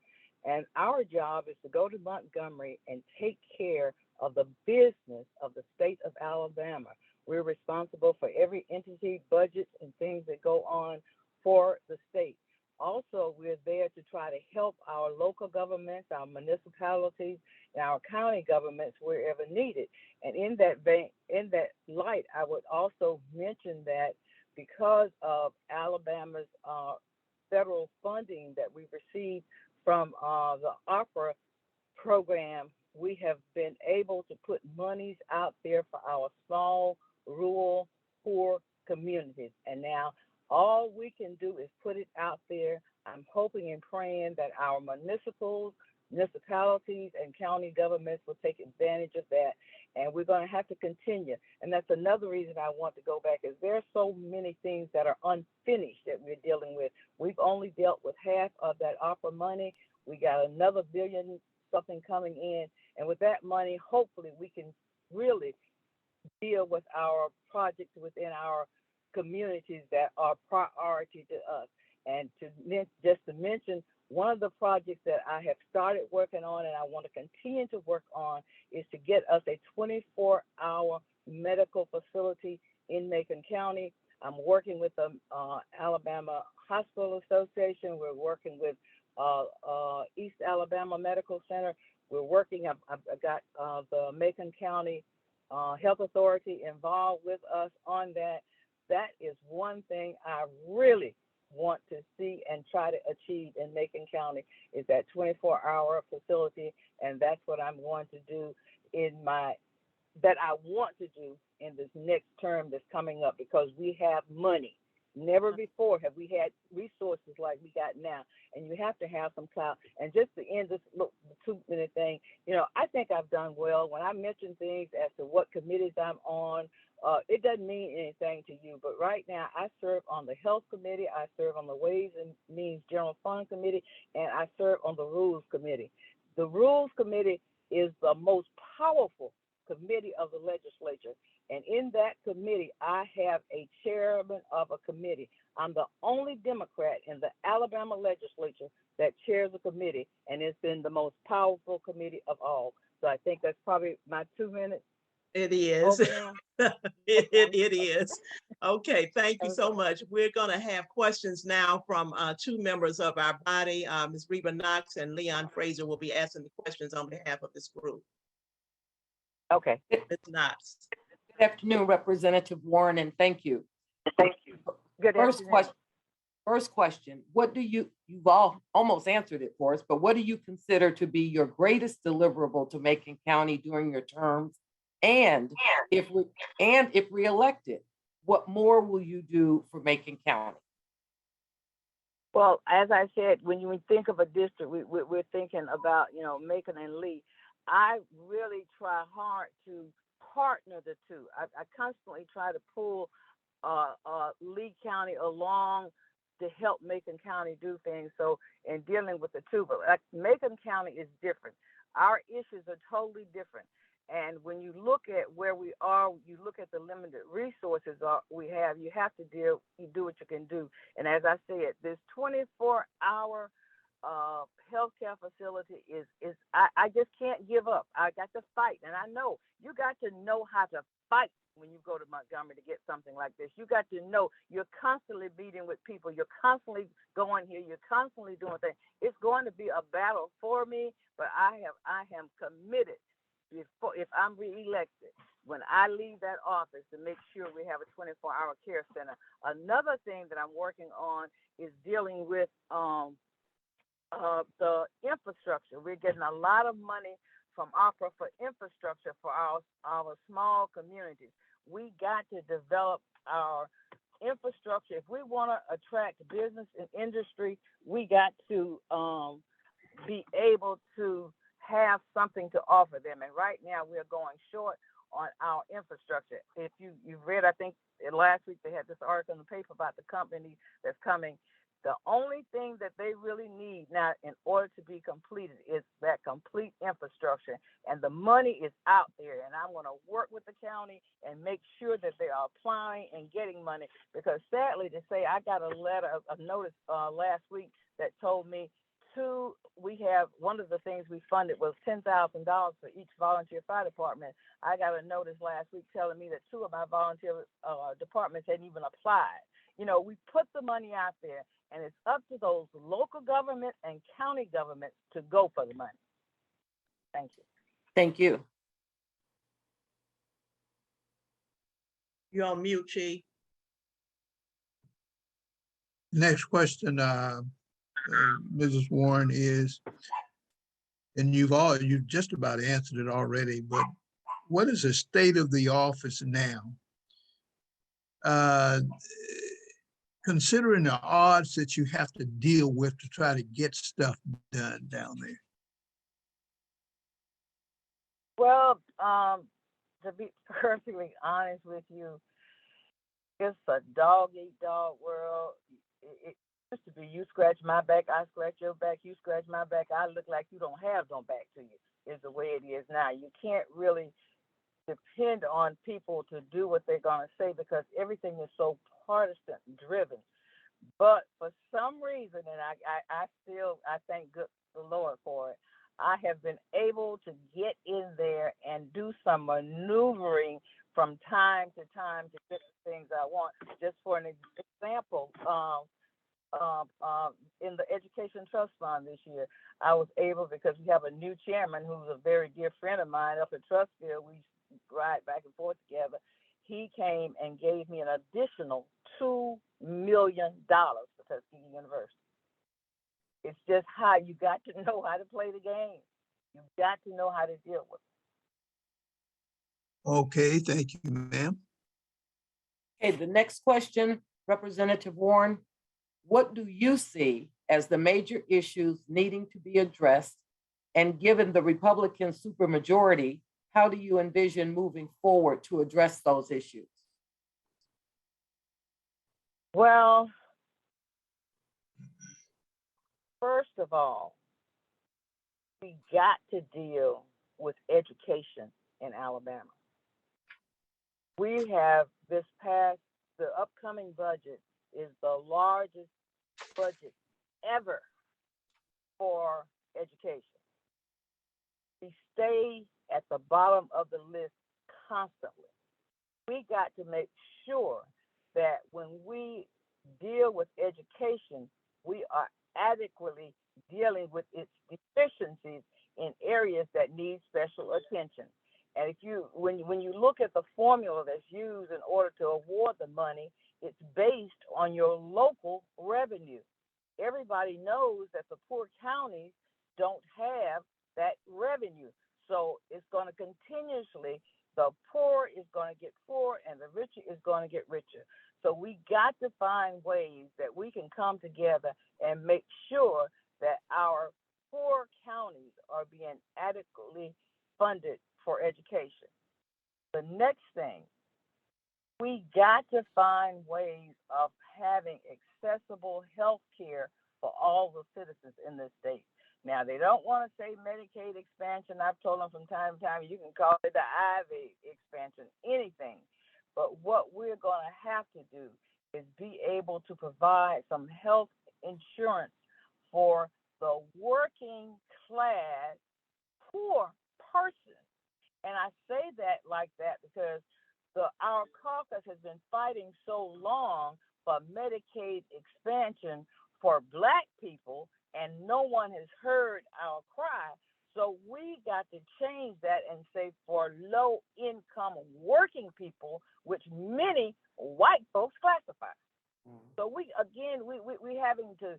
And our job is to go to Montgomery and take care of the business of the state of Alabama. We're responsible for every entity, budgets, and things that go on for the state. Also, we're there to try to help our local governments, our municipalities, and our county governments wherever needed. And in that light, I would also mention that because of Alabama's federal funding that we received from the opera program, we have been able to put monies out there for our small, rural, poor communities. And now all we can do is put it out there. I'm hoping and praying that our municipalities and county governments will take advantage of that. And we're going to have to continue. And that's another reason I want to go back, is there are so many things that are unfinished that we're dealing with. We've only dealt with half of that opera money. We got another billion something coming in. And with that money, hopefully we can really deal with our projects within our communities that are priority to us. And just to mention, one of the projects that I have started working on and I want to continue to work on is to get us a 24-hour medical facility in Macon County. I'm working with the Alabama Hospital Association. We're working with East Alabama Medical Center. We're working, I've got the Macon County Health Authority involved with us on that. That is one thing I really want to see and try to achieve in Macon County, is that 24-hour facility. And that's what I'm going to do that I want to do in this next term that's coming up, because we have money. Never before have we had resources like we got now, and you have to have some clout. And just to end this 2-minute thing, I think I've done well. When I mention things as to what committees I'm on, it doesn't mean anything to you, but right now I serve on the Health Committee, I serve on the Ways and Means General Fund Committee, and I serve on the Rules Committee. The Rules Committee is the most powerful committee of the legislature. And in that committee, I have a chairman of a committee. I'm the only Democrat in the Alabama legislature that chairs a committee, and it's been the most powerful committee of all. So I think that's probably my 2 minutes. It is. It is. Okay, thank you so Okay. much. We're going to have questions now from two members of our body. Ms. Reba Knox and Leon Frazier will be asking the questions on behalf of this group. Okay. Ms. Knox. Good afternoon, Representative Warren, and thank you. Thank you. Good afternoon. First question, you've all almost answered it for us, but what do you consider to be your greatest deliverable to Macon County during your terms? And if reelected, what more will you do for Macon County? Well, as I said, when you think of a district, we're thinking about, Macon and Lee. I really try hard to partner the two. I constantly try to pull Lee County along to help Macon County do things. So in dealing with the two, but like Macon County is different. Our issues are totally different. And when you look at where we are, you look at the limited resources we have, you have to you do what you can do. And as I said, this 24-hour healthcare facility I just can't give up. I got to fight. And I know you got to know how to fight when you go to Montgomery to get something like this. You got to know you're constantly meeting with people. You're constantly going here. You're constantly doing things. It's going to be a battle for me, but I am committed. If I'm reelected, when I leave that office, to make sure we have a 24-hour care center. Another thing that I'm working on is dealing with the infrastructure. We're getting a lot of money from ARPA for infrastructure for our small communities. We got to develop our infrastructure. If we want to attract business and industry, we got to be able to have something to offer them. And right now we're going short on our infrastructure. If you've read, I think last week they had this article in the paper about the company that's coming. The only thing that they really need now in order to be completed is that complete infrastructure. And the money is out there. And I'm going to work with the county and make sure that they are applying and getting money. Because sadly to say, I got a letter of notice last week that told me we have one of the things we funded was $10,000 for each volunteer fire department. I got a notice last week telling me that 2 of my volunteer departments hadn't even applied. You know, we put the money out there, and it's up to those local government and county governments to go for the money. Thank you. Thank you. You're on mute, Chief. Next question, Mrs. Warren, is, and you've just about answered it already, but what is the state of the office now? Considering the odds that you have to deal with to try to get stuff done down there? Well, to be perfectly honest with you, it's a dog-eat-dog world. It used to be you scratch my back, I scratch your back, you scratch my back, I look like you don't have no back to you, is the way it is now. You can't really depend on people to do what they're going to say because everything is so partisan driven. But for some reason, and I thank the Lord for it, I have been able to get in there and do some maneuvering from time to time to get the things I want. Just for an example, in the Education Trust Fund this year, I was able, because we have a new chairman who's a very dear friend of mine up at Trustville, we ride back and forth together. He came and gave me an additional $2 million for Tuskegee University. It's just how you got to know how to play the game. You've got to know how to deal with it. Okay, thank you, ma'am. Okay, the next question, Representative Warren, what do you see as the major issues needing to be addressed? And given the Republican supermajority, how do you envision moving forward to address those issues? Well, first of all, we got to deal with education in Alabama. We have the upcoming budget is the largest budget ever for education. We stay at the bottom of the list constantly. We got to make sure that when we deal with education, we are adequately dealing with its deficiencies in areas that need special attention. And when you look at the formula that's used in order to award the money, it's based on your local revenue. Everybody knows that the poor counties don't have that revenue. So it's going to continuously, the poor is going to get poor and the richer is going to get richer. So we got to find ways that we can come together and make sure that our poor counties are being adequately funded for education. The next thing, we got to find ways of having accessible health care for all the citizens in this state. Now, they don't want to say Medicaid expansion. I've told them from time to time, you can call it the IV expansion, anything. But what we're going to have to do is be able to provide some health insurance for the working class poor person. And I say that like that because our caucus has been fighting so long for Medicaid expansion for Black people, and no one has heard our cry. So we got to change that and say for low income working people, which many white folks classify. So we having to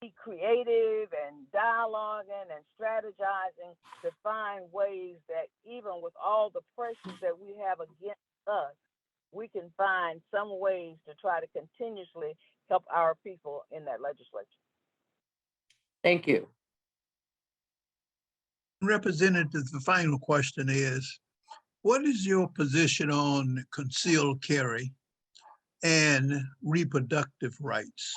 be creative and dialoguing and strategizing to find ways that even with all the pressures that we have against us, we can find some ways to try to continuously help our people in that legislature. Thank you. Representative, the final question is, what is your position on concealed carry and reproductive rights?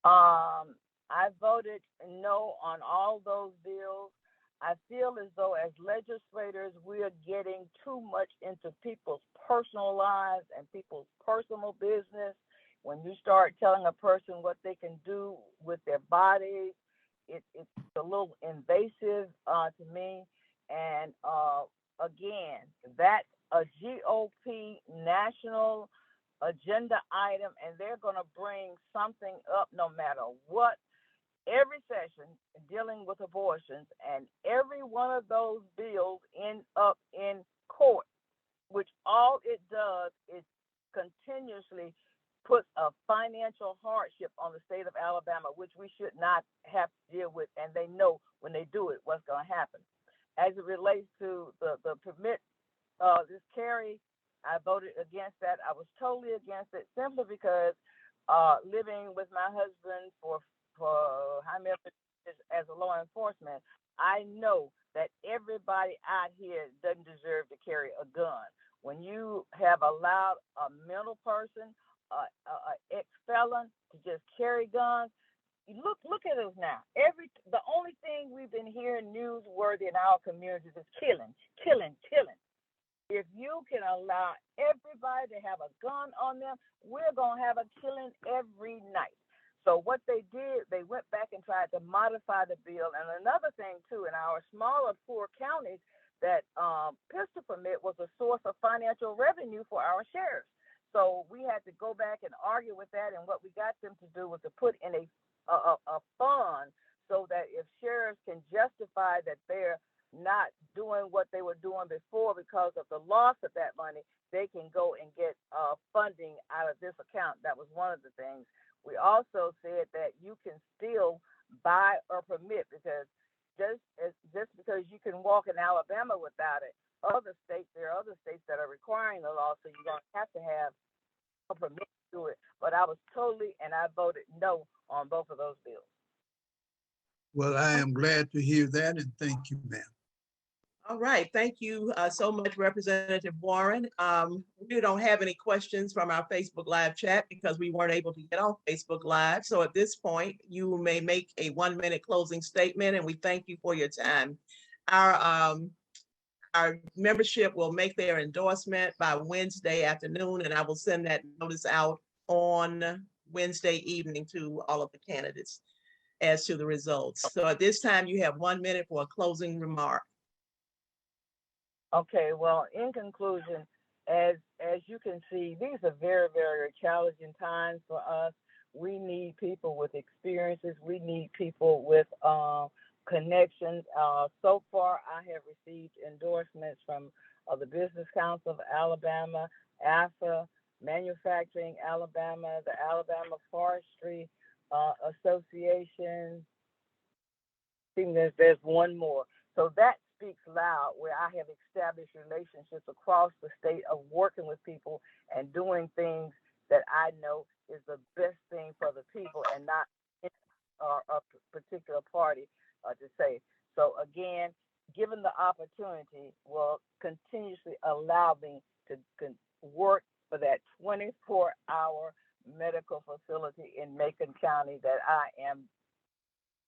I voted no on all those bills. I feel as though as legislators, we are getting too much into people's personal lives and people's personal business. When you start telling a person what they can do with their bodies, it's a little invasive to me. And again, that's a GOP national agenda item, and they're going to bring something up no matter what. Every session dealing with abortions, and every one of those bills end up in court, which all it does is continuously puts a financial hardship on the state of Alabama, which we should not have to deal with, and they know when they do it what's going to happen. As it relates to the permit, this carry, I voted against that. I was totally against it simply because living with my husband for how many years as a law enforcement, I know that everybody out here doesn't deserve to carry a gun. When you have allowed a mental person, an ex-felon to just carry guns, look at us now. The only thing we've been hearing newsworthy in our communities is killing. If you can allow everybody to have a gun on them, we're going to have a killing every night. So what they did, they went back and tried to modify the bill. And another thing, too, in our smaller, poor counties, that pistol permit was a source of financial revenue for our sheriffs. So we had to go back and argue with that. And what we got them to do was to put in a fund so that if sheriffs can justify that they're not doing what they were doing before because of the loss of that money, they can go and get funding out of this account. That was one of the things. We also said that you can still buy a permit, because just because you can walk in Alabama without it, there are other states that are requiring the law, so you're going to have a permit to do it. But I was I voted no on both of those bills. Well, I am glad to hear that, and thank you, ma'am. All right, thank you so much, Representative Warren. We don't have any questions from our Facebook Live chat because we weren't able to get on Facebook Live. So at this point, you may make a 1-minute closing statement, and we thank you for your time. Our membership will make their endorsement by Wednesday afternoon, and I will send that notice out on Wednesday evening to all of the candidates as to the results. So at this time, you have 1 minute for a closing remark. Okay, well, in conclusion, as you can see, these are very, very challenging times for us. We need people with experiences. We need people with connections. So far, I have received endorsements from the Business Council of Alabama, AFA, Manufacturing Alabama, the Alabama Forestry Association. I think there's one more. So that speaks loud, where I have established relationships across the state of working with people and doing things that I know is the best thing for the people and not a particular party to say. So again, given the opportunity, will continuously allow me to work for that 24-hour medical facility in Macon County that I am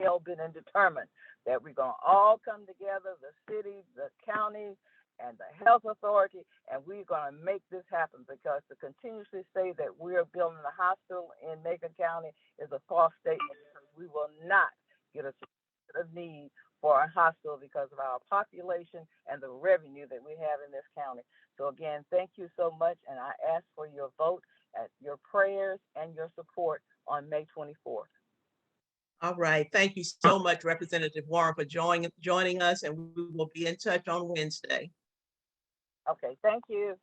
hell-bent and determined that we're going to all come together, the cities, the counties, and the health authority, and we're going to make this happen, because to continuously say that we're building a hospital in Macon County is a false statement, because we will not get a certificate of need for a hospital because of our population and the revenue that we have in this county. So again, thank you so much, and I ask for your vote, your prayers, and your support on May 24th. All right. Thank you so much, Representative Warren, for joining us, and we will be in touch on Wednesday. Okay, thank you.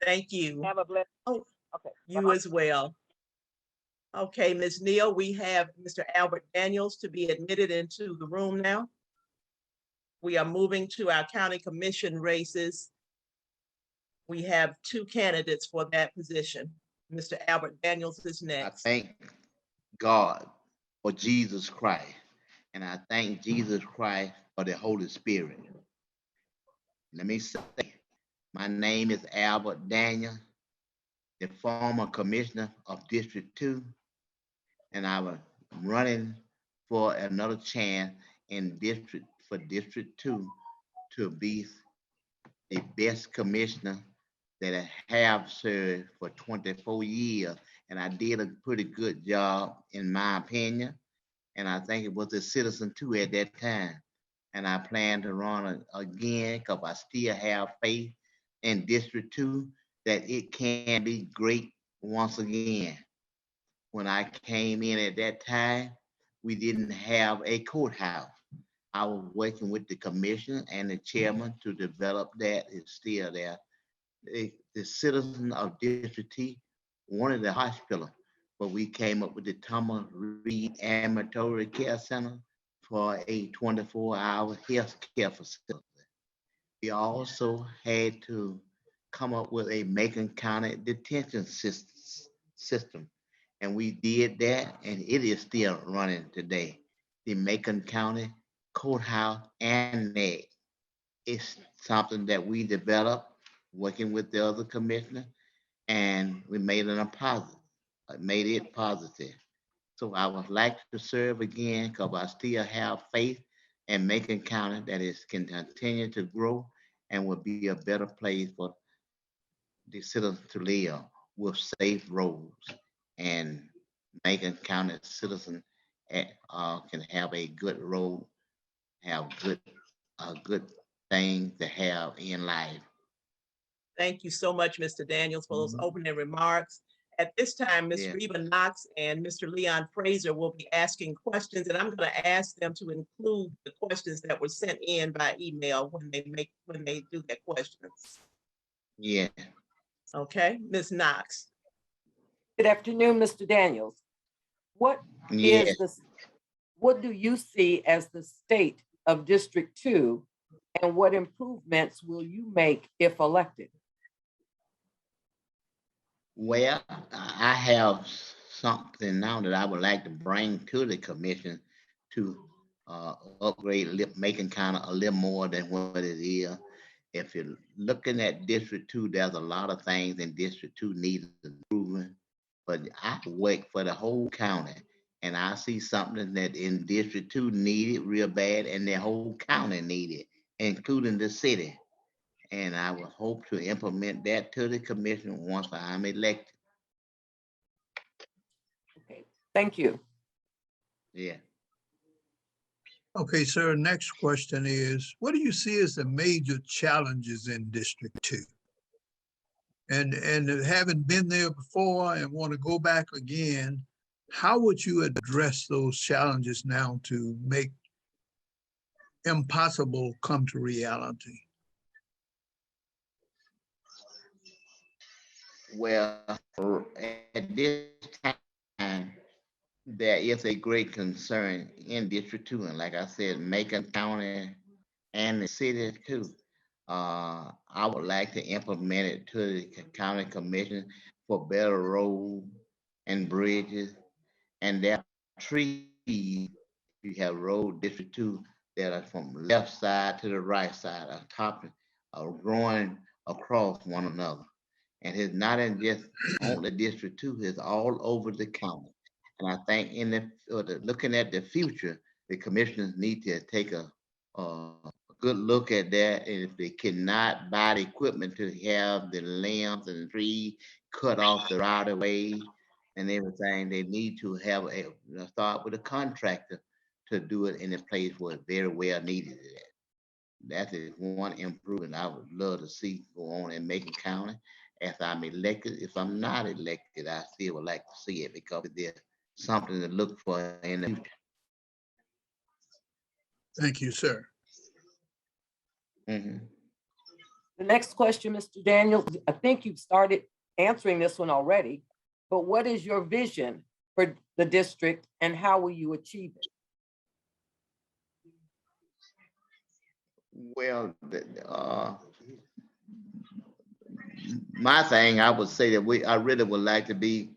Thank you. Have a blessed. Oh, okay. you Bye-bye. as well. Okay, Ms. Neal, we have Mr. Albert Daniels to be admitted into the room now. We are moving to our county commission races. We have 2 candidates for that position. Mr. Albert Daniels is I next. thank God for Jesus Christ, and I thank Jesus Christ for the Holy Spirit. Let me say, my name is Albert Daniel, the former commissioner of District 2, and I was running for another chance in District 2 to be the best commissioner that I have served for 24 years. And I did a pretty good job, in my opinion. And I think it was a citizen too at that time. And I plan to run again, because I still have faith in District 2 that it can be great once again. When I came in at that time, we didn't have a courthouse. I was working with the commission and the chairman to develop that. It's still there. The citizens of District T wanted a hospital, but we came up with the Thomas Reed Ambulatory Care Center for a 24-hour health care facility. We also had to come up with a Macon County detention system, and we did that, and it is still running today. The Macon County Courthouse Annex is something that we developed working with the other commissioner, and we made it positive. So I would like to serve again, because I still have faith in Macon County that it can continue to grow and will be a better place for the citizens to live with safe roads. And Macon County citizens can have a good road, have a good thing to have in life. Thank you so much, Mr. Daniels, for those opening remarks. At this time, Ms. Yeah. Reba Knox and Mr. Leon Frazier will be asking questions, and I'm going to ask them to include the questions that were sent in by email when they do their questions. Yeah. Okay, Ms. Knox. Good afternoon, Mr. Daniels. What do you see as the state of District 2, and what improvements will you make if elected? Well, I have something now that I would like to bring to the commission to upgrade Macon County a little more than what it is. If you're looking at District 2, there's a lot of things in District 2 needs improvement, but I work for the whole county, and I see something that in District 2 needed real bad, and the whole county needed, including the city. And I will hope to implement that to the commission once I'm elected. Okay, thank you. Yeah. Okay, sir, next question is, what do you see as the major challenges in District 2? And having been there before and want to go back again, how would you address those challenges now to make impossible come to reality? Well, at this time, there is a great concern in District 2, and like I said, Macon County and the city too. I would like to implement it to the county commission for better roads and bridges, and there are trees. You have road District 2 that are from left side to the right side, growing across one another. And it's not in just only District 2, it's all over the county. And I think in looking at the future, the commissioners need to take a good look at that. And if they cannot buy the equipment to have the limbs and trees cut off the right of way and everything, they need to have start with a contractor to do it in a place where it's very well needed at. That is one improvement I would love to see go on in Macon County. If I'm elected, if I'm not elected, I still would like to see it because there's something to look for in the future. Thank you, sir. Mhm. The next question, Mr. Daniels, I think you've started answering this one already, but what is your vision for the district and how will you achieve it? Well, my thing, I would say that I really would like to be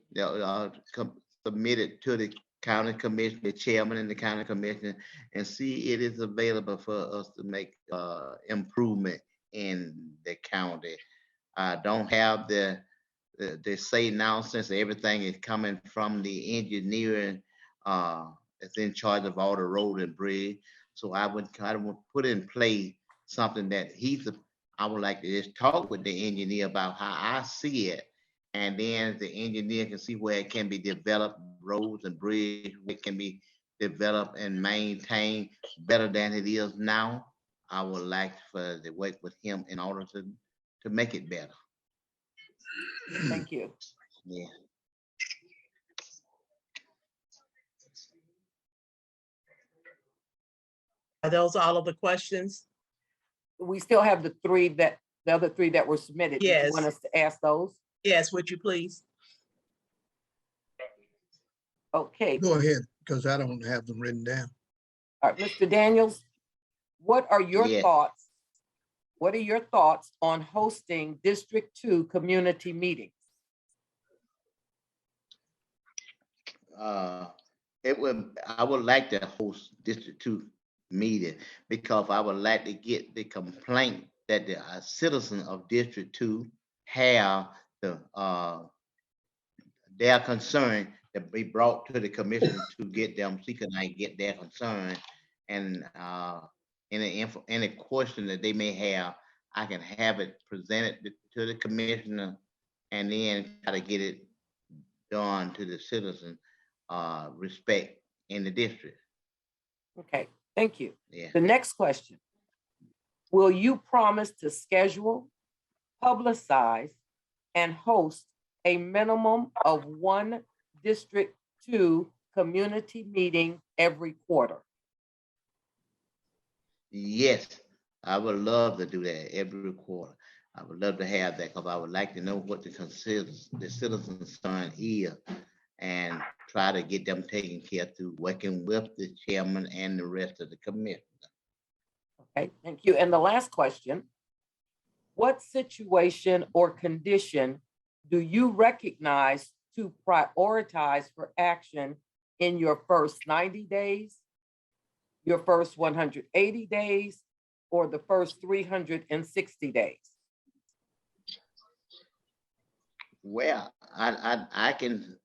submitted to the county commission, the chairman and the county commission, and see it is available for us to make improvement in the county. I don't have they say now, since everything is coming from the engineering that's in charge of all the road and bridge. So I would kind of put in place something that I would like to just talk with the engineer about how I see it. And then the engineer can see where it can be developed, roads and bridges, where it can be developed and maintained better than it is now. I would like to work with him in order to make it better. Thank you. Yeah. Are those all of the questions? We still have the other three that were submitted. Did you Yes. want us to ask those? Yes, would you please? Okay. Go ahead, because I don't have them written down. All right, Mr. Daniels, what are your Yes. thoughts? What are your thoughts on hosting District 2 community meetings? I would like to host District 2 meeting because I would like to get the complaint that the citizens of District 2 have their concern to be brought to the commission to get them, see can I get their concern, and any question that they may have, I can have it presented to the commissioner and then try to get it done to the citizen respect in the district. Okay, thank you. Yeah. The next question. Will you promise to schedule, publicize, and host a minimum of one District 2 community meeting every quarter? Yes, I would love to do that every quarter. I would love to have that because I would like to know what the citizens' concern is and try to get them taken care of through working with the chairman and the rest of the commission. Okay, thank you. And the last question, what situation or condition do you recognize to prioritize for action in your first 90 days, your first 180 days, or the first 360 days? Well, I can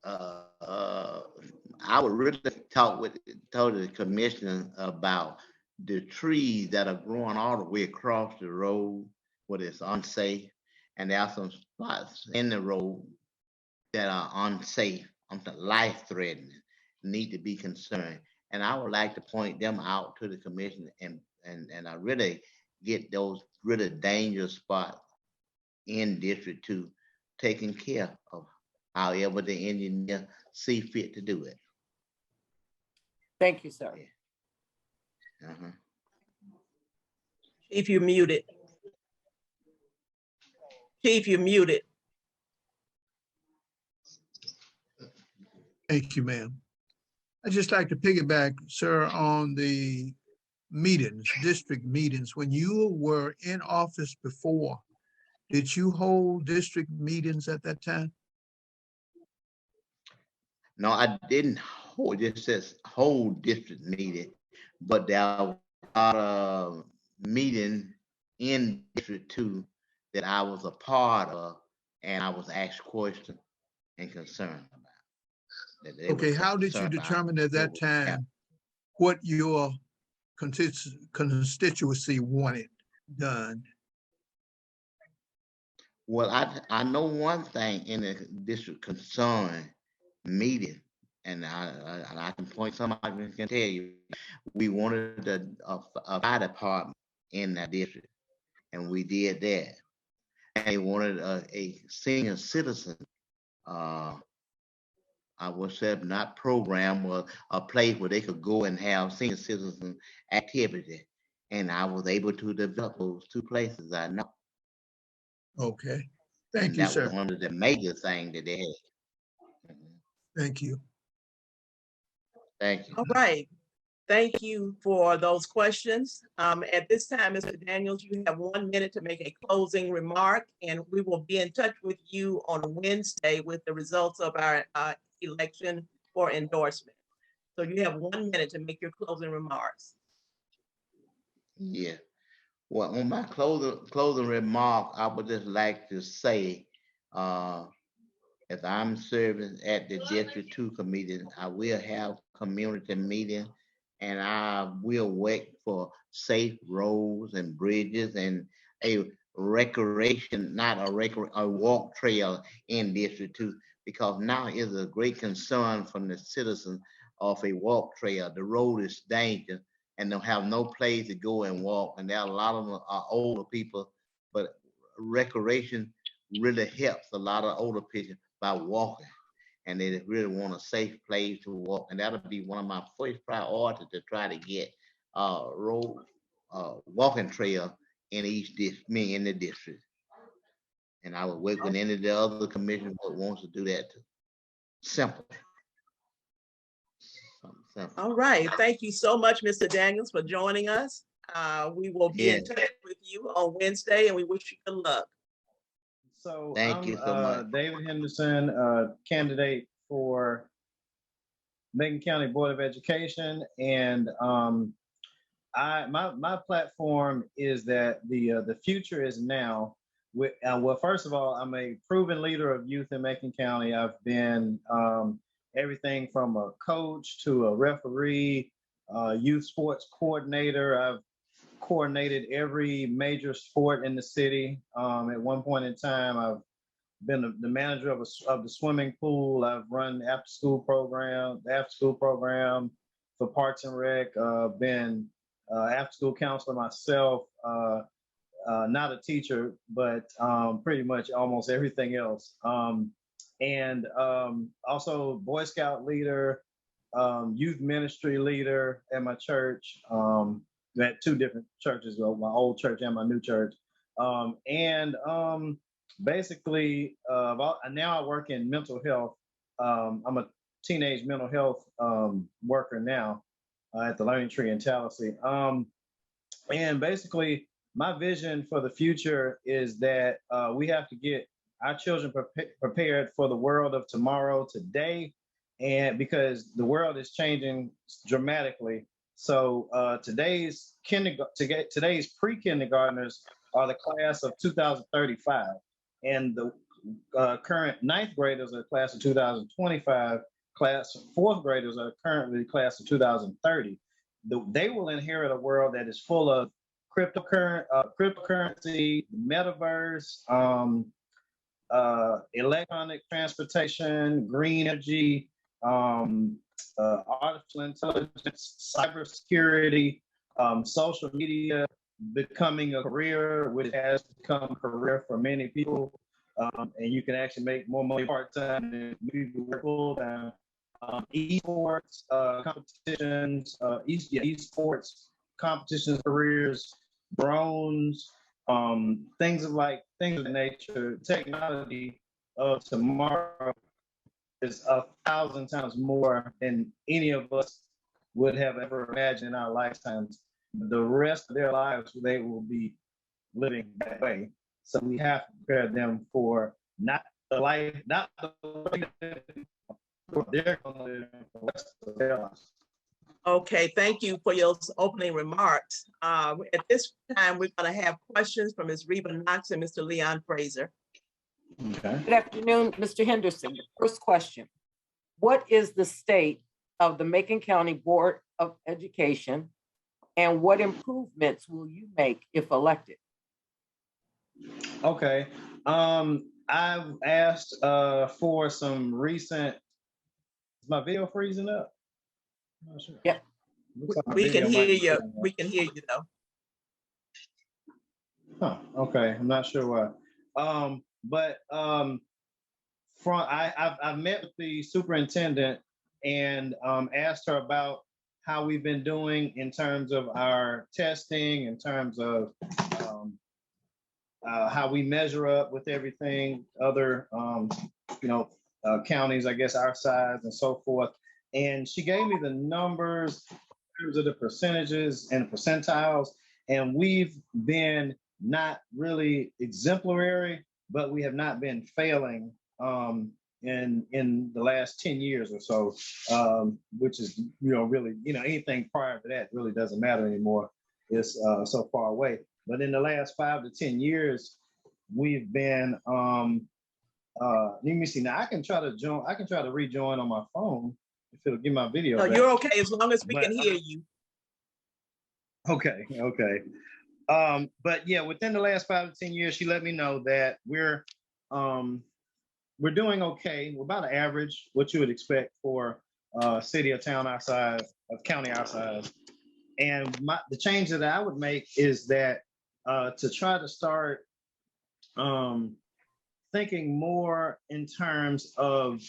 I would really talk to the commissioner about the trees that are growing all the way across the road where it's unsafe, and there are some spots in the road that are unsafe, life-threatening, need to be concerned. And I would like to point them out to the commission and I really get those really dangerous spots in District 2 taken care of, however the engineer see fit to do it. Thank you, sir. Uh-huh. Chief, you're muted. Chief, you're muted. Thank you, ma'am. I'd just like to piggyback, sir, on the meetings, district meetings. When you were in office before, did you hold district meetings at that time? No, I didn't hold, it says whole district meeting, but there was a meeting in District 2 that I was a part of, and I was asked questions and concerned about. That they Okay, were how did you concerned about determine at what that was happening. time what your constituency wanted done? Well, I know one thing in the district concern meeting, and I can point somebody can tell you, we wanted a fire department in that district, and we did that. And they wanted a senior citizen, I would say not program, or a place where they could go and have senior citizen activity. And I was able to develop those two places, I know. Okay, thank And you, that was sir. one of the major things that they had. Mhm. Thank you. Thank you. All right. Thank you for those questions. At this time, Mr. Daniels, you have 1 minute to make a closing remark, and we will be in touch with you on Wednesday with the results of our election for endorsement. So you have 1 minute to make your closing remarks. Yeah. Well, on my closing remark, I would just like to say, as I'm serving at the District 2 committee, I will have community meeting, and I will work for safe roads and bridges and a recreation, not a walk trail in District 2, because now is a great concern from the citizens of a walk trail. The road is dangerous, and they'll have no place to go and walk, and there are a lot of them are older people, but recreation really helps a lot of older people by walking, and they really want a safe place to walk, and that'll be one of my first priorities to try to get road walking trail in in the district, and I would work with any of the other commissioners that wants to do that too. Simple. Something simple. All right. Thank you so much, Mr. Daniels, for joining us. We will be in Yeah. touch with you on Wednesday, and we wish you good luck. So Thank you so much. David Henderson, candidate for Macon County Board of Education, and my platform is that the future is now. Well, first of all, I'm a proven leader of youth in Macon County. I've been everything from a coach to a referee, youth sports coordinator. I've coordinated every major sport in the city. At one point in time, I've been the manager of the swimming pool. I've run the after school program for Parks and Rec. Been after school counselor myself. Not a teacher, but pretty much almost everything else. And also Boy Scout leader, youth ministry leader at my church. At two different churches, well, my old church and my new church. Basically, now I work in mental health. I'm a teenage mental health worker now at the Learning Tree in Tallahassee. And basically, my vision for the future is that we have to get our children prepared for the world of tomorrow, today, and because the world is dramatically. So today's pre-kindergartners are the class of 2035, and the current ninth graders are the class of 2025. Class fourth graders are currently the class of 2030. They will inherit a world that is full of cryptocurrency, metaverse, electronic transportation, green energy, artificial intelligence, cybersecurity, social media becoming a career, which has become a career for many people. And you can actually make more money part-time than you work full-time. Esports competitions, esports competitions, careers, drones, things of that nature. Technology of tomorrow is 1,000 times more than any of us would have ever imagined in our lifetimes. The rest of their lives, they will be living that way. So we have to prepare them for not the life they're going to live for the rest of their lives. Okay, thank you for your opening remarks. At this time, we're going to have questions from Ms. Reba Knox and Mr. Leon Frazier. Okay. Good afternoon, Mr. Henderson. The first question, what is the state of the Macon County Board of Education, and what improvements will you make if elected? Okay. I've asked for some recent. Is my video freezing up? I'm not sure. Yep. Looks like my We can video hear might be you. freezing up. We can hear you though. Huh, okay, I'm not sure why. I've met with the superintendent and asked her about how we've been doing in terms of our testing, in terms of how we measure up with everything, other counties, I guess, our size and so forth. And she gave me the numbers in terms of the percentages and percentiles, and we've been not really exemplary, but we have not been failing in the last 10 years or so, which is, really, anything prior to that really doesn't matter anymore. It's so far away. But in the last 5 to 10 years, we've been, let me see, now I can try to rejoin on my phone if it'll give my video No, back. you're okay as long as we But, can hear you. Okay. But yeah, within the last 5 to 10 years, she let me know that we're doing okay. We're about an average, what you would expect for a city or town our size, a county our size. And the change that I would make is that to try to start thinking more in terms of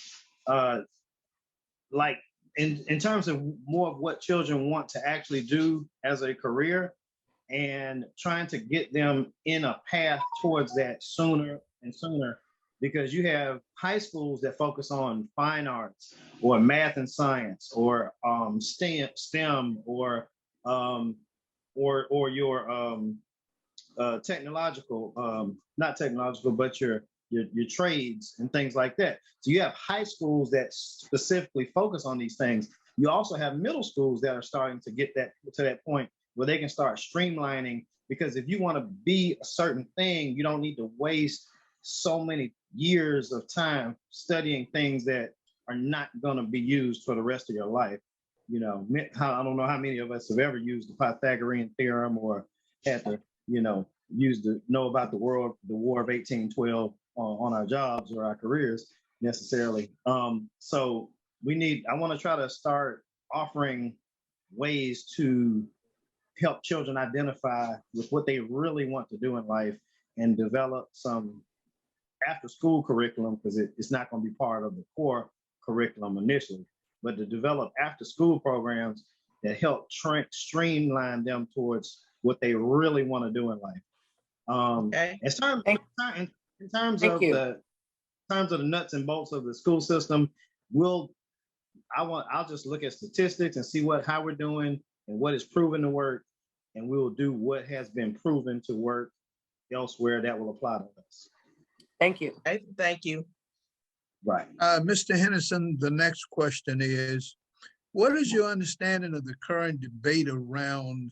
in terms of more of what children want to actually do as a career, and trying to get them in a path towards that sooner and sooner, because you have high schools that focus on fine arts or math and science or STEM or your technological, not technological, but your trades and things like that. So you have high schools that specifically focus on these things. You also have middle schools that are starting to get to that point where they can start streamlining, because if you want to be a certain thing, you don't need to waste so many years of time studying things that are not going to be used for the rest of your life. I don't know how many of us have ever used the Pythagorean theorem or had to, know about the War of 1812 on our jobs or our careers necessarily. So I want to try to start offering ways to help children identify with what they really want to do in life and develop some after school curriculum, because it's not going to be part of the core curriculum initially, but to develop after school programs that help streamline them towards what they really want to do in life. Okay. In terms of the nuts and bolts of the school system, I'll just look at statistics and see how we're doing and what is proven to work, and we will do what has been proven to work elsewhere that will apply to us. Thank you. Okay, thank you. Right. Mr. Henderson, the next question is, what is your understanding of the current debate around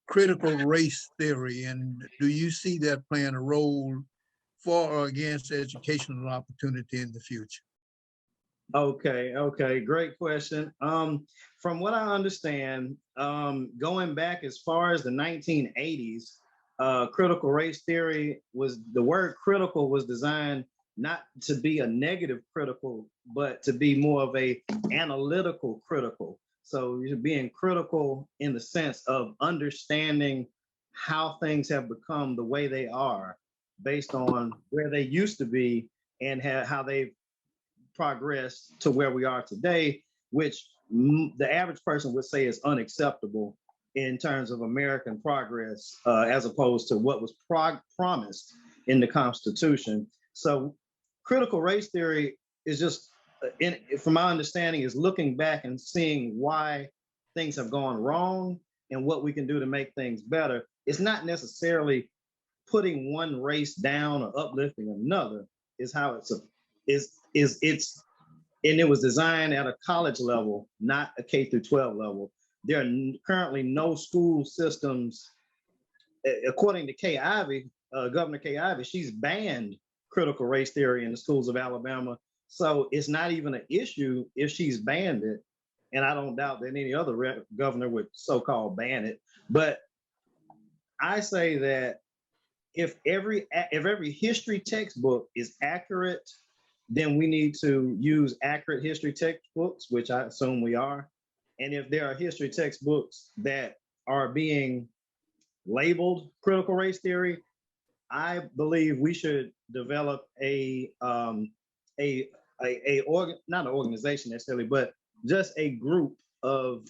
critical race theory, and do you see that playing a role for or against educational opportunity in the future? Okay, great question. From what I understand, going back as far as the 1980s, critical race theory the word critical was designed not to be a negative critical, but to be more of a analytical critical. So you're being critical in the sense of understanding how things have become the way they are based on where they used to be and how they've progressed to where we are today, which the average person would say is unacceptable in terms of American progress, as opposed to what was promised in the Constitution. So critical race theory is just, from my understanding, is looking back and seeing why things have gone wrong and what we can do to make things better. It's not necessarily putting one race down or uplifting another. Is how and it was designed at a college level, not a K through 12 level. there are currently no school systems, according to Kay Ivey, Governor Kay Ivey, she's banned critical race theory in the schools of Alabama. So it's not even an issue if she's banned it. And I don't doubt that any other governor would so-called ban it. But I say that if every history textbook is accurate, then we need to use accurate history textbooks, which I assume we are. And if there are history textbooks that are being labeled critical race theory, I believe we should develop not an organization necessarily, but just a group of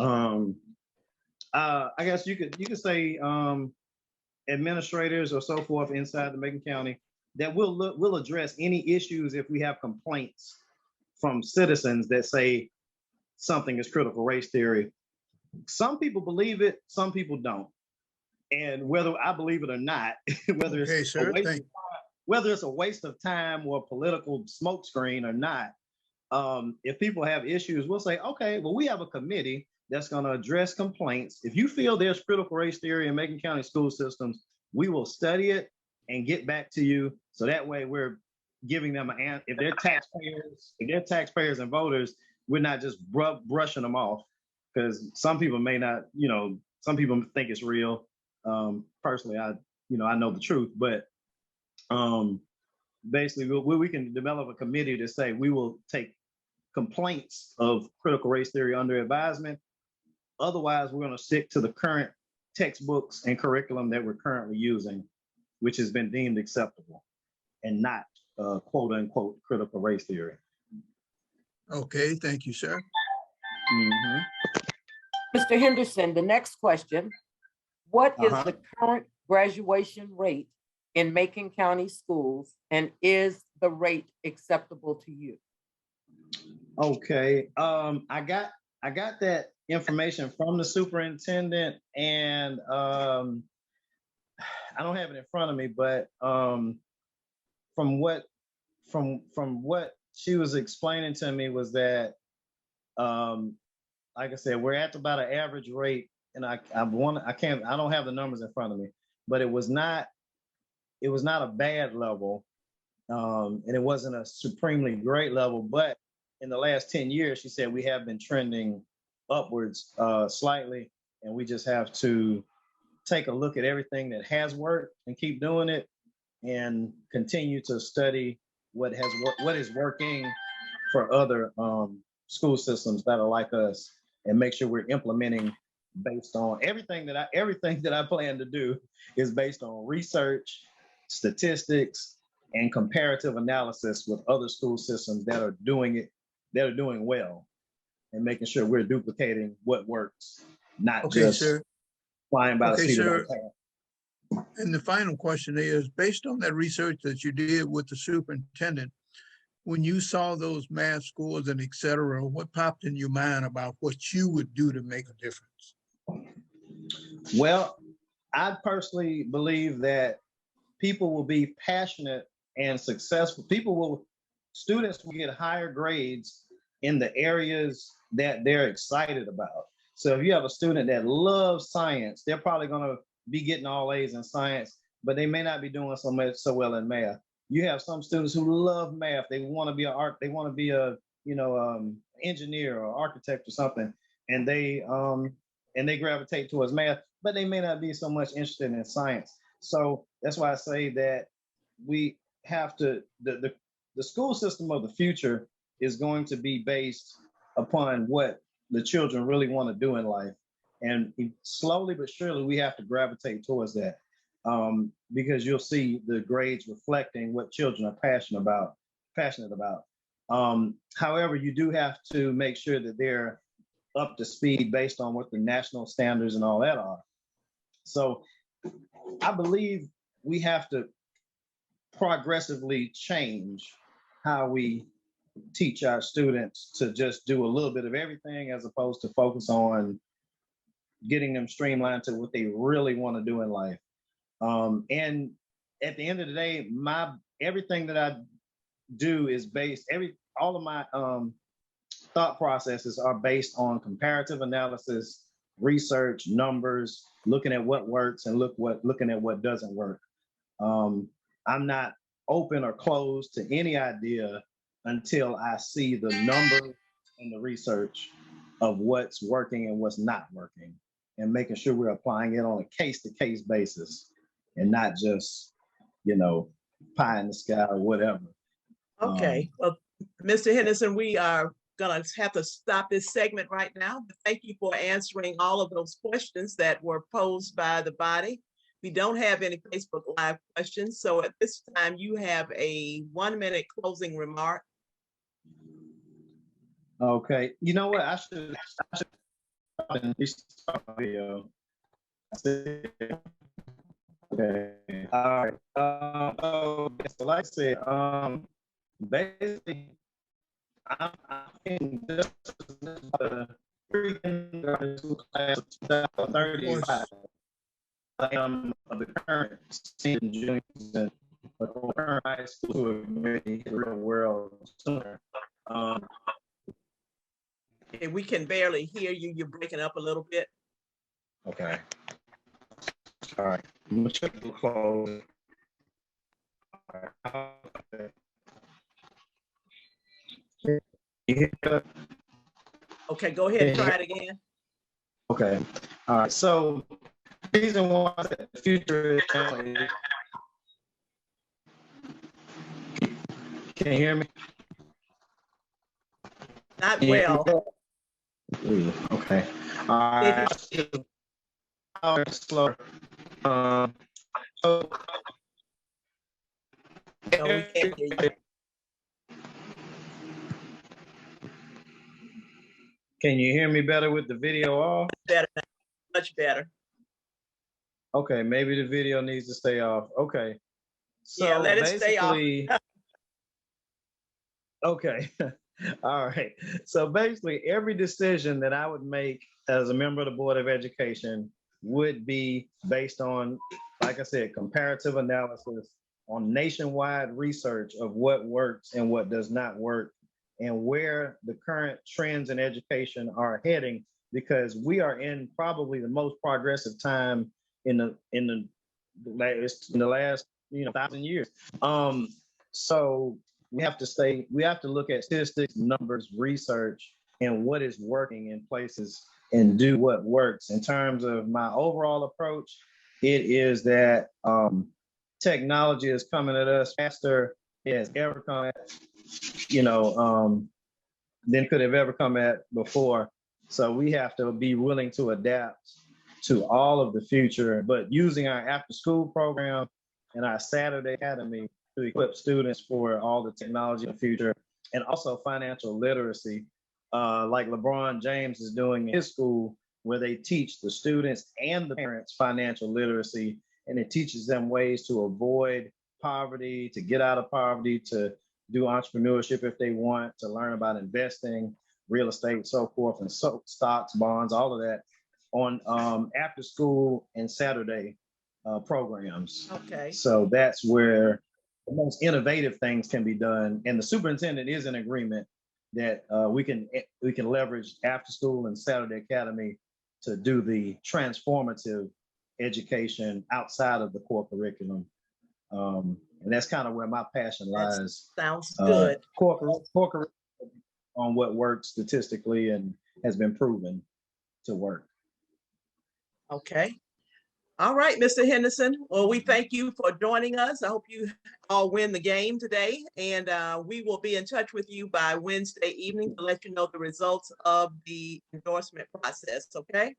I guess you could say administrators or so forth inside the Macon County that will address any issues if we have complaints from citizens that say something is critical race theory. Some people believe it, some people don't. And whether I believe it or not, whether it's a waste of time or political smokescreen or not, if people have issues, we'll say, okay, well, we have a committee that's going to address complaints. If you feel there's critical race theory in Macon County school systems, we will study it and get back to you. So that way we're giving them an answer. If they're taxpayers and voters, we're not just brushing them off, because some people may not, some people think it's real. Personally, I know the truth, but basically we can develop a committee to say we will take complaints of critical race theory under advisement. Otherwise, we're going to stick to the current textbooks and curriculum that we're currently using, which has been deemed acceptable, and not quote unquote critical race theory. Okay, thank you, sir. Mr. Henderson, the next question. What is Uh-huh. the current graduation rate in Macon County schools, and is the rate acceptable to you? Okay, I got that information from the superintendent, and I don't have it in front of me, but from what she was explaining to me was that, like I said, we're at about an average rate, and I don't have the numbers in front of me, but it was not a bad level, and it wasn't a supremely great level, but in the last 10 years, she said we have been trending upwards slightly, and we just have to take a look at everything that has worked and keep doing it, and continue to study what is working for other school systems that are like us, and make sure we're implementing based on everything that I plan to do is based on research, statistics, and comparative analysis with other school systems that are doing well, and making sure we're duplicating what works, not Okay, just sir. flying by the Okay, seat of sir. our pants. And the final question is, based on that research that you did with the superintendent, when you saw those math scores and et cetera, what popped in your mind about what you would do to make a difference? Well, I personally believe that people will be passionate and successful. Students will get higher grades in the areas that they're excited about. So if you have a student that loves science, they're probably going to be getting all A's in science, but they may not be doing so well in math. You have some students who love math. They want to be a engineer or architect or something, and they gravitate towards math, but they may not be so much interested in science. So that's why I say that we have to, the school system of the future is going to be based upon what the children really want to do in life. And slowly but surely, we have to gravitate towards that, because you'll see the grades reflecting what children are passionate about. However, you do have to make sure that they're up to speed based on what the national standards and all that are. So I believe we have to progressively change how we teach our students to just do a little bit of everything, as opposed to focus on getting them streamlined to what they really want to do in life. And at the end of the day, everything that I do is based, all of my thought processes are based on comparative analysis, research, numbers, looking at what works and looking at what doesn't work. I'm not open or closed to any idea until I see the numbers and the research of what's working and what's not working, and making sure we're applying it on a case-to-case basis and not just, pie in the sky or whatever. Okay, well, Mr. Henderson, we are gonna have to stop this segment right now. But thank you for answering all of those questions that were posed by the body. We don't have any Facebook Live questions, so at this time you have a 1-minute closing remark. Okay, you know what? I should restart the video. Okay, all right. So like I said, basically, I'm in just the class of 2035. I am the current senior juniors, but current high school who are ready to the real world sooner. Okay, we can barely hear you. You're breaking up a little bit. Okay. All right. I'm gonna check the close. All right. Yeah. Okay, go ahead and try it again. Okay. All right. So, reason why the future is. Can you hear me? Not well. Okay. All right. Slower. So, No, we can't hear you. Can you hear me better with the video off? Better, much better. Okay, maybe the video needs to stay off. Okay. So Yeah, let it stay off. Okay. All right. So basically, every decision that I would make as a member of the Board of Education would be based on, like I said, comparative analysis, on nationwide research of what works and what does not work, and where the current trends in education are heading, because we are in probably the most progressive time in the last 1,000 years. So we have to look at statistics, numbers, research, and what is working in places and do what works. In terms of my overall approach, it is that technology is coming at us faster than it's ever come at, than could have ever come at before. So we have to be willing to adapt to all of the future, but using our after-school program and our Saturday Academy to equip students for all the technology of the future, and also financial literacy, like LeBron James is doing in his school, where they teach the students and the parents financial literacy, and it teaches them ways to avoid poverty, to get out of poverty, to do entrepreneurship if they want, to learn about investing, real estate, so forth, and so stocks, bonds, all of that on after school and Saturday programs. Okay. So that's where the most innovative things can be done. And the superintendent is in agreement that we can leverage after school and Saturday Academy to do the transformative education outside of the core curriculum. And that's kind of where my passion lies. Sounds good. Core curriculum on what works statistically and has been proven to work. Okay. All right, Mr. Henderson. Well, we thank you for joining us. I hope you all win the game today, and we will be in touch with you by Wednesday evening to let you know the results of the endorsement process. Okay.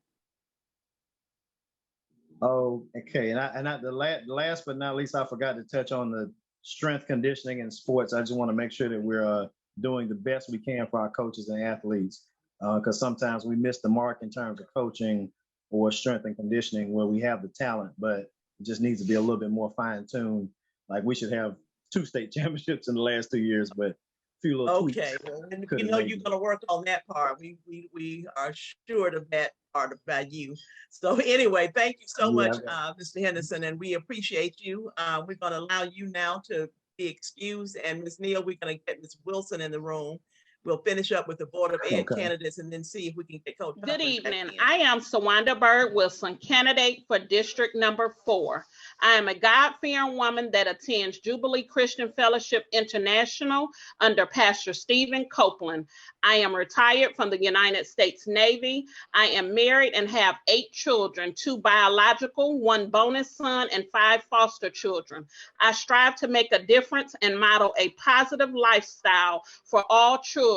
Oh, okay. And the last but not least, I forgot to touch on the strength conditioning and sports. I just want to make sure that we're doing the best we can for our coaches and athletes, because sometimes we miss the mark in terms of coaching or strength and conditioning, where we have the talent, but it just needs to be a little bit more fine-tuned. Like, we should have 2 state championships in the last 2 years, but a few little tweaks. Okay, and you know you're going to work on that part. We are assured of that part about you. So anyway, thank you so much, Mr. Henderson, and we appreciate you. We're going to allow you now to be excused, and Ms. Neal, we're going to get Ms. Wilson in the room. we'll finish up with the Board of Ed Okay. candidates and then see if we can get Coach Good Huffman back evening. in. I am Sawanda Bird-Wilson, candidate for District Number 4. I am a God-fearing woman that attends Jubilee Christian Fellowship International under Pastor Stephen Copeland. I am retired from the United States Navy. I am married and have 8 children, 2 biological, 1 bonus son, and 5 foster children. I strive to make a difference and model a positive lifestyle for all children.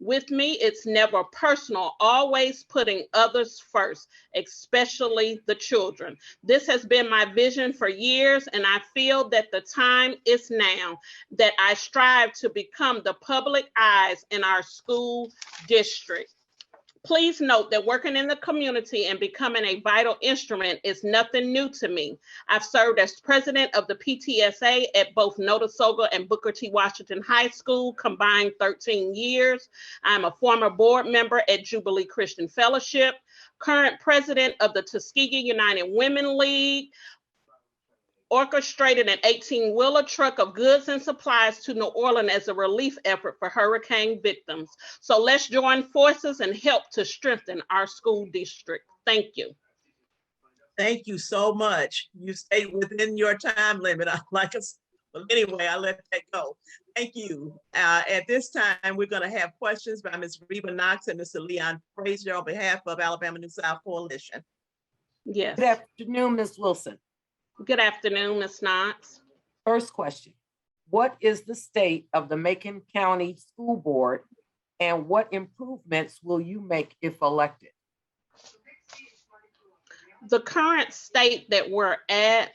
With me, it's never personal, always putting others first, especially the children. This has been my vision for years, and I feel that the time is now that I strive to become the public eyes in our school district. Please note that working in the community and becoming a vital instrument is nothing new to me. I've served as president of the PTSA at both Notasoga and Booker T. Washington High School, combined 13 years. I'm a former board member at Jubilee Christian Fellowship, current president of the Tuskegee United Women League, orchestrated an 18-wheeler truck of goods and supplies to New Orleans as a relief effort for hurricane victims. So let's join forces and help to strengthen our school district. Thank you. Thank you so much. You stayed within your time limit. I like us. Well, anyway, I let that go. Thank you. At this time, we're going to have questions by Ms. Reba Knox and Mr. Leon Frazier on behalf of Alabama New South Coalition. Yes. Good afternoon, Ms. Wilson. Good afternoon, Ms. Knox. First question, what is the state of the Macon County School Board and what improvements will you make if elected? The current state that we're at,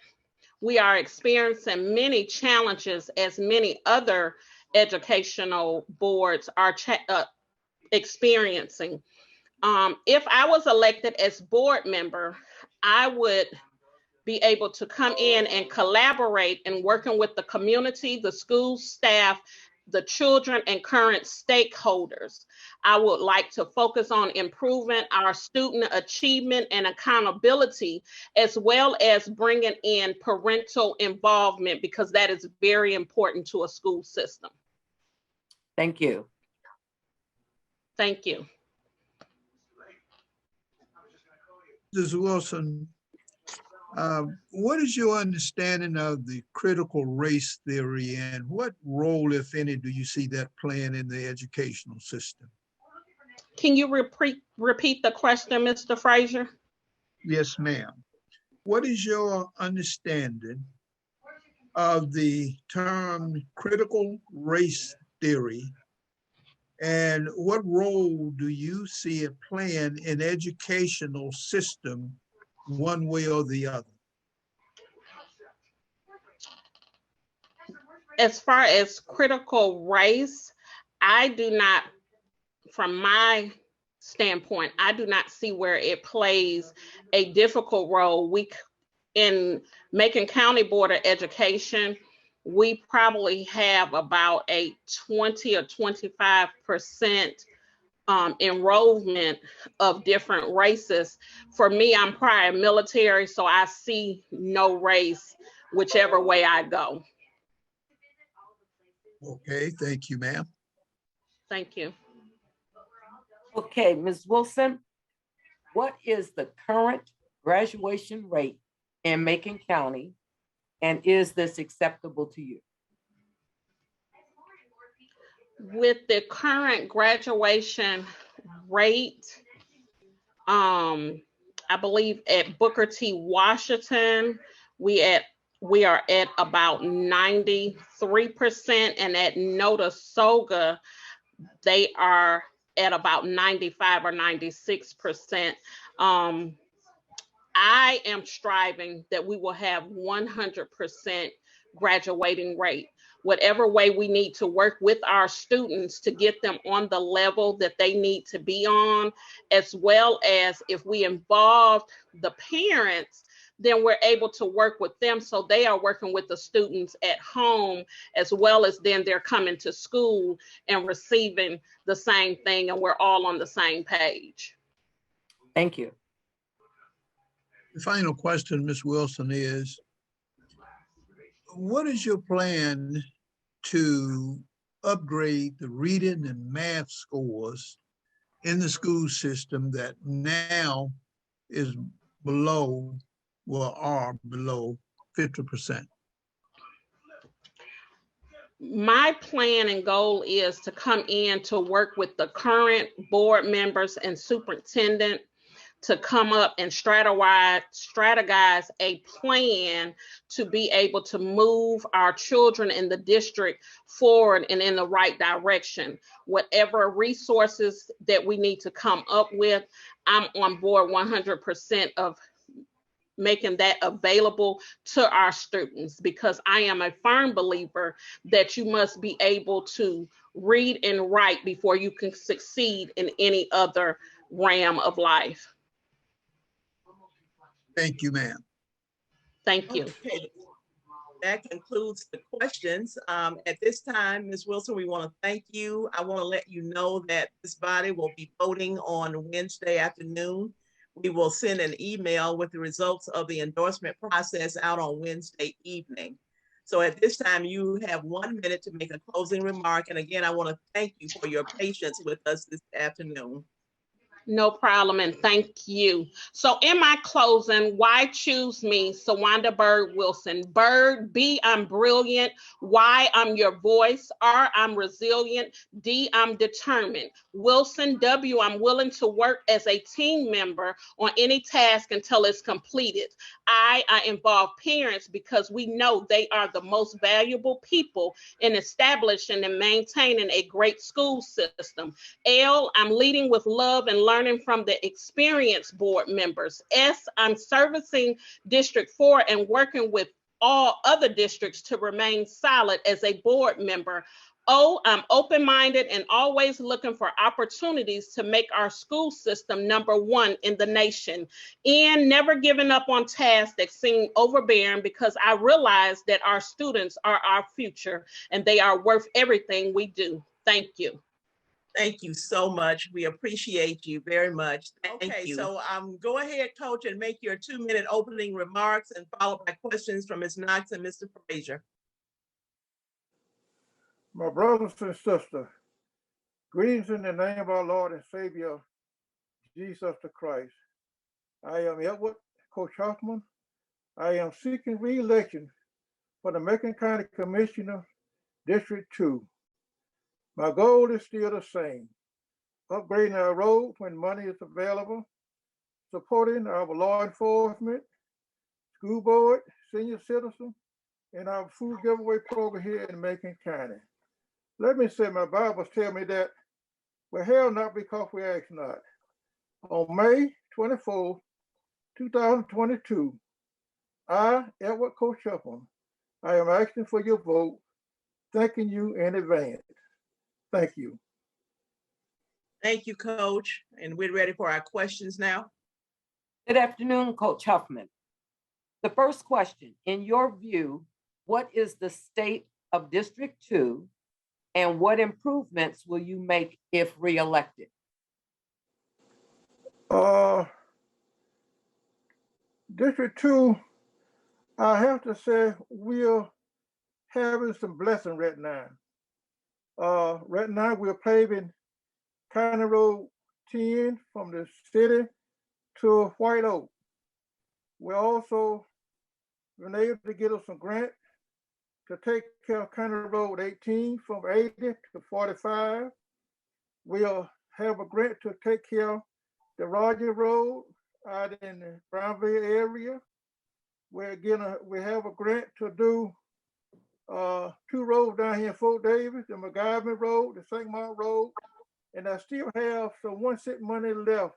we are experiencing many challenges as many other educational boards are experiencing. If I was elected as board member, I would be able to come in and collaborate and working with the community, the school staff, the children, and current stakeholders. I would like to focus on improving our student achievement and accountability, as well as bringing in parental involvement, because that is very important to a school system. Thank you. Thank you. Mrs. Wilson, what is your understanding of the critical race theory and what role, if any, do you see that playing in the educational system? Can you repeat the question, Mr. Frazier? Yes, ma'am. What is your understanding of the term critical race theory and what role do you see it playing in educational system one way or the other? As far as critical race, I do not, from my standpoint, I do not see where it plays a difficult role. In Macon County Board of Education, we probably have about a 20 or 25% enrollment of different races. For me, I'm prior military, so I see no race whichever way I go. Okay, thank you, ma'am. Thank you. Okay, Ms. Wilson, what is the current graduation rate in Macon County, and is this acceptable to you? With the current graduation rate, I believe at Booker T. Washington, we are at about 93%, and at Notasoga, they are at about 95 or 96%. I am striving that we will have 100% graduating rate. Whatever way we need to work with our students to get them on the level that they need to be on, as well as if we involve the parents, then we're able to work with them so they are working with the students at home, as well as then they're coming to school and receiving the same thing, and we're all on the same page. Thank you. The final question, Ms. Wilson, is what is your plan to upgrade the reading and math scores in the school system that now is below, well, are below 50%? My plan and goal is to come in to work with the current board members and superintendent to come up and strategize a plan to be able to move our children in the district forward and in the right direction. Whatever resources that we need to come up with, I'm on board 100% of making that available to our students, because I am a firm believer that you must be able to read and write before you can succeed in any other realm of life. Thank you, ma'am. Thank you. Okay, that concludes the questions. At this time, Ms. Wilson, we want to thank you. I want to let you know that this body will be voting on Wednesday afternoon. We will send an email with the results of the endorsement process out on Wednesday evening. So at this time, you have 1 minute to make a closing remark. And again, I want to thank you for your patience with us this afternoon. No problem, and thank you. So in my closing, why choose me, Sawanda Bird-Wilson? Bird, B, I'm brilliant. Y, I'm your voice. R, I'm resilient. D, I'm determined. Wilson, W, I'm willing to work as a team member on any task until it's completed. I involve parents because we know they are the most valuable people in establishing and maintaining a great school system. L, I'm leading with love and learning from the experienced board members. S, I'm servicing District 4 and working with all other districts to remain solid as a board member. O, I'm open-minded and always looking for opportunities to make our school system #1 in the nation. N, never giving up on tasks that seem overbearing because I realize that our students are our future and they are worth everything we do. Thank you. Thank you so much. We appreciate you very much. Thank Okay, you. So go ahead, Coach, and make your 2-minute opening remarks and followed by questions from Ms. Knox and Mr. Frazier. My brothers and sisters, greetings in the name of our Lord and Savior, Jesus the Christ. I am Edward Coach Huffman. I am seeking re-election for the Macon County Commission-District 2. My goal is still the same: upgrading our roads when money is available, supporting our law enforcement, school board, senior citizens, and our food giveaway program here in Macon County. Let me say, my Bibles tell me that we have not because we ask not. On May 24, 2022, I, Edward Coach Huffman, I am asking for your vote, thanking you in advance. Thank you. Thank you, Coach. And we're ready for our questions now. Good afternoon, Coach Huffman. The first question, in your view, what is the state of District 2 and what improvements will you make if reelected? District 2, I have to say we're having some blessing right now. Right now we're paving County Road 10 from the city to White Oak. We're also been able to get us some grant to take care of County Road 18 from 80 to 45. We'll have a grant to take care of the Roger Road out in the Brownville area. We have a grant to do 2 roads down here in Fort Davis, the McGivern Road, the St. Mark Road, and I still have some 1 cent money left.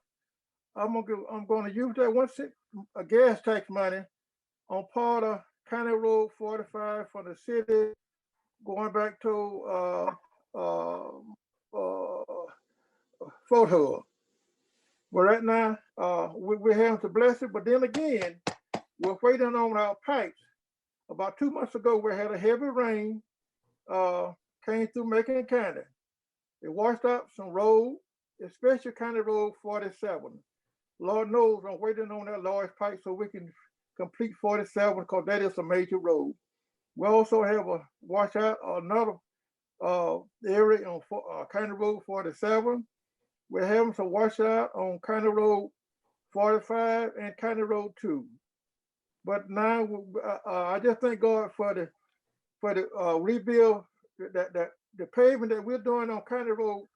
I'm gonna use that 1 cent gas tax money on part of County Road 45 from the city going back to Fort Hood. But right now, we're having to bless it. But then again, we're waiting on our pipes. About 2 months ago, we had a heavy rain came through Macon County. It washed out some road, especially County Road 47. Lord knows I'm waiting on that large pipe so we can complete 47 because that is a major road. We also have a washout, another area on County Road 47. We're having some washout on County Road 45 and County Road 2. But now I just thank God for the rebuild, that the pavement that we're doing on County Road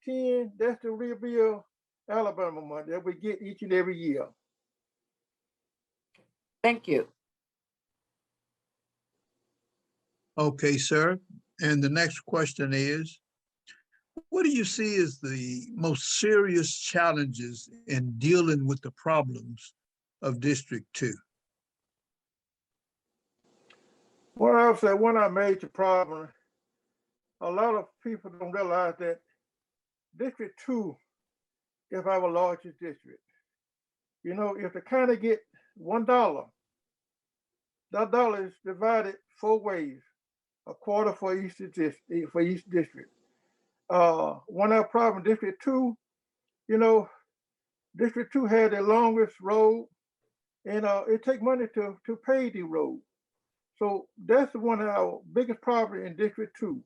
10. That's the rebuild Alabama money that we get each and every year. Thank you. Okay, sir. And the next question is, what do you see as the most serious challenges in dealing with the problems of District 2? Well, I would say one of our major problems, a lot of people don't realize that District 2 is our largest district. You know, if the county get $1, that dollar is divided 4 ways, a quarter for each district. One of our problems, District 2, you know, District 2 had the longest road, and it takes money to pay the road. So that's one of our biggest problems in District 2.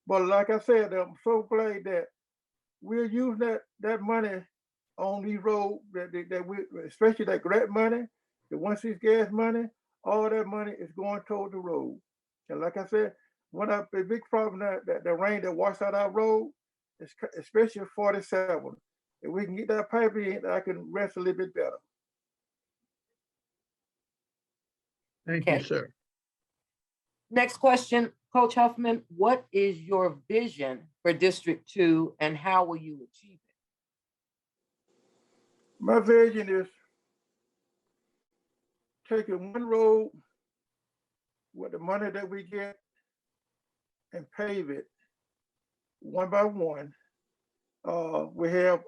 But like I said, I'm so glad that we're using that money on these roads, that we, especially that grant money, the 1-6 gas money, all that money is going toward the road. And like I said, one of the big problems that the rain that washed out our road, especially 47. If we can get that pipe in, I can rest a little bit better. Thank Okay. you, sir. Next question, Coach Huffman, what is your vision for District 2 and how will you achieve it? My vision is taking one road with the money that we get and pave it one by one. We have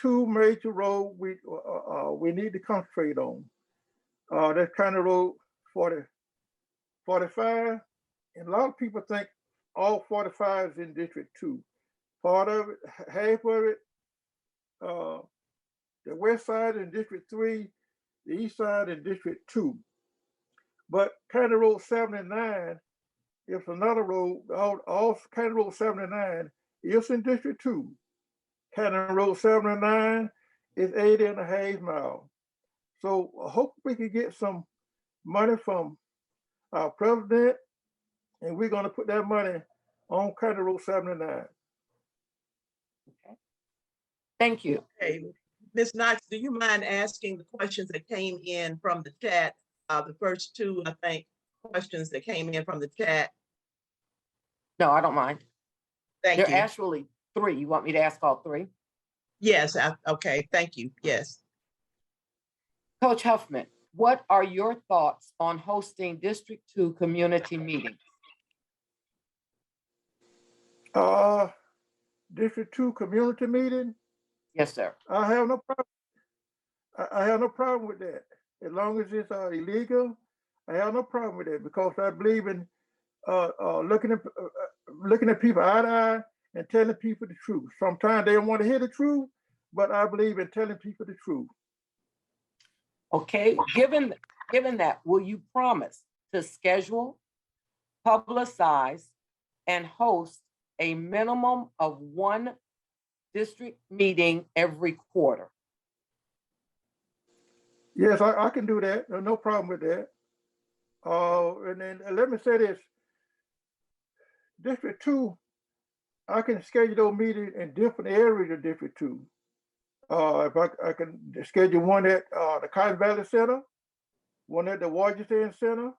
2 major roads we need to concentrate on. That's County Road 45, and a lot of people think all 45 is in District 2. Part of it, half of it, the west side in District 3, the east side in District 2. But County Road 79 is another road, all County Road 79 is in District 2. County Road 79 is 80.5 miles. So I hope we can get some money from our president, and we're going to put that money on County Road 79. Okay. Thank you. Okay, Ms. Knox, do you mind asking the questions that came in from the chat? The first 2, I think, questions that came in from the chat. No, I don't mind. Thank There you. are actually 3. You want me to ask all 3? Yes, okay, thank you. Yes. Coach Huffman, what are your thoughts on hosting District 2 community meetings? District 2 community meeting? Yes, sir. I have no problem. I have no problem with that. As long as it's illegal, I have no problem with that, because I believe in looking at people eye to eye and telling people the truth. Sometimes they don't want to hear the truth, but I believe in telling people the truth. Okay, given that, will you promise to schedule, publicize, and host a minimum of 1 district meeting every quarter? Yes, I can do that. No problem with that. And then let me say this. District 2, I can schedule those meetings in different areas of District 2. If I can schedule one at the Cotton Valley Center, one at the Washington Center,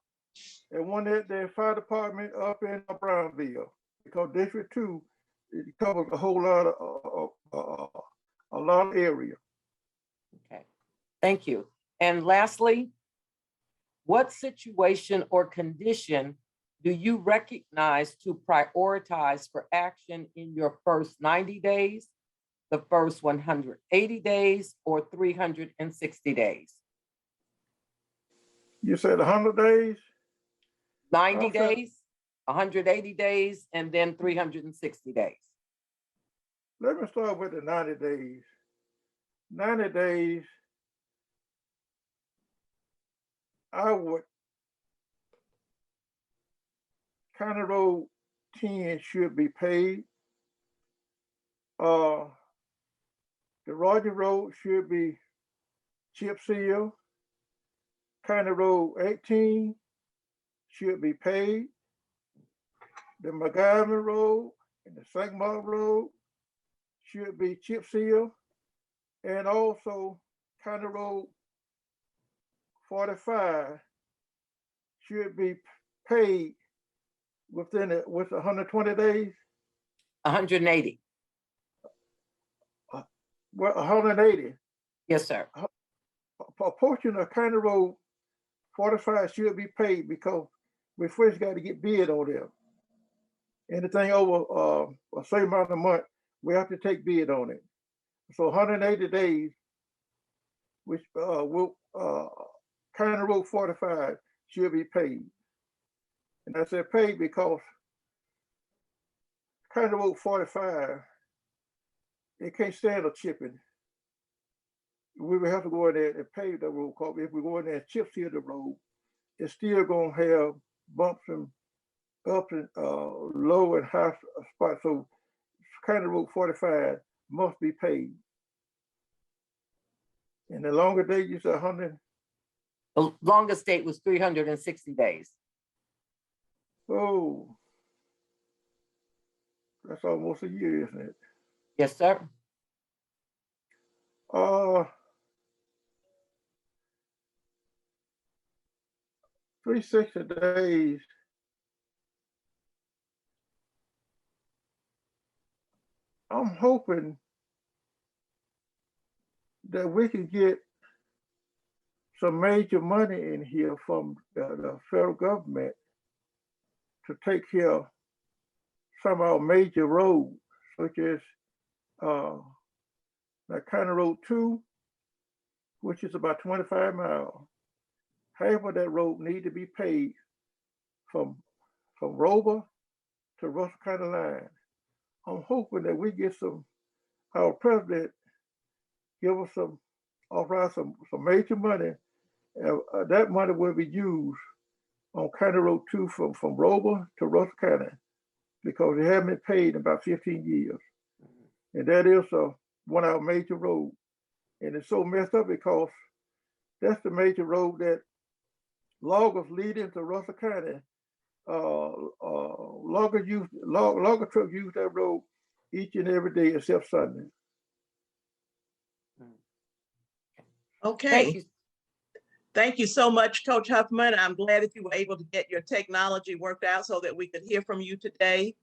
and one at the fire department up in Brownville, because District 2, it covers a whole lot of area. Okay, thank you. And lastly, what situation or condition do you recognize to prioritize for action in your first 90 days, the first 180 days, or 360 days? You said 100 days? 90 days, 180 days, and then 360 days. Let me start with the 90 days. 90 days, I would County Road 10 should be paved. The Roger Road should be chip seal. County Road 18 should be paved. The McGivern Road and the Sagamore Road should be chip seal. And also County Road 45 should be paid within 120 days. 180. Well, 180. Yes, sir. A portion of County Road 45 should be paid because we first got to get bid on them. Anything over a certain amount of month, we have to take bid on it. So 180 days, which will County Road 45 should be paid. And I said paid because County Road 45, it can't stand a chipping. We will have to go in there and pave the road. Because if we go in there and chip seal the road, it's still gonna have bumps and up and low and high spots. So County Road 45 must be paid. And the longer date, you said 100. The longest date was 360 days. Oh, that's almost a year, isn't it? Yes, sir. 360 days. I'm hoping that we can get some major money in here from the federal government to take care of some of our major roads, such as like County Road 2, which is about 25 miles. Half of that road need to be paid from Rover to Russell County line. I'm hoping that we get our president give us authorize some major money. That money will be used on County Road 2 from Rover to Russell County because it hasn't been paid in about 15 years. And that is one of our major roads. And it's so messed up because that's the major road that loggers lead into Russell County. Logger trucks use that road each and every day except Sunday. Okay. Thank you so much, Coach Huffman. I'm glad that you were able to get your technology worked out so that we could hear from you today.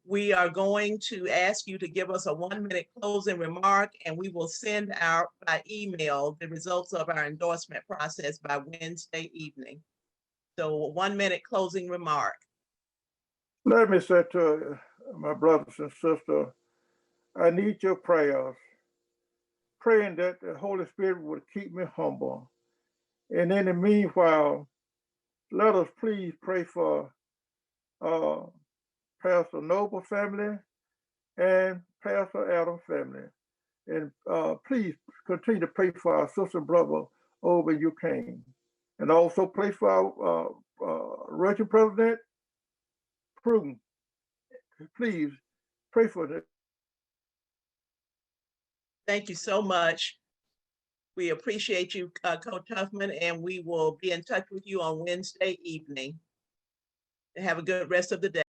We are going to ask you to give us a 1-minute closing remark, and we will send out by email the results of our endorsement process by Wednesday evening. So a 1-minute closing remark. Let me say to my brothers and sisters, I need your prayers, praying that the Holy Spirit would keep me humble. And in the meanwhile, let us please pray for Pastor Noble family and Pastor Adam family. And please continue to pray for our sister and brother over in Ukraine. And also pray for our Russian President, Putin. Please pray for them. Thank you so much. We appreciate you, Coach Huffman, and we will be in touch with you on Wednesday evening. Have a good rest of the day.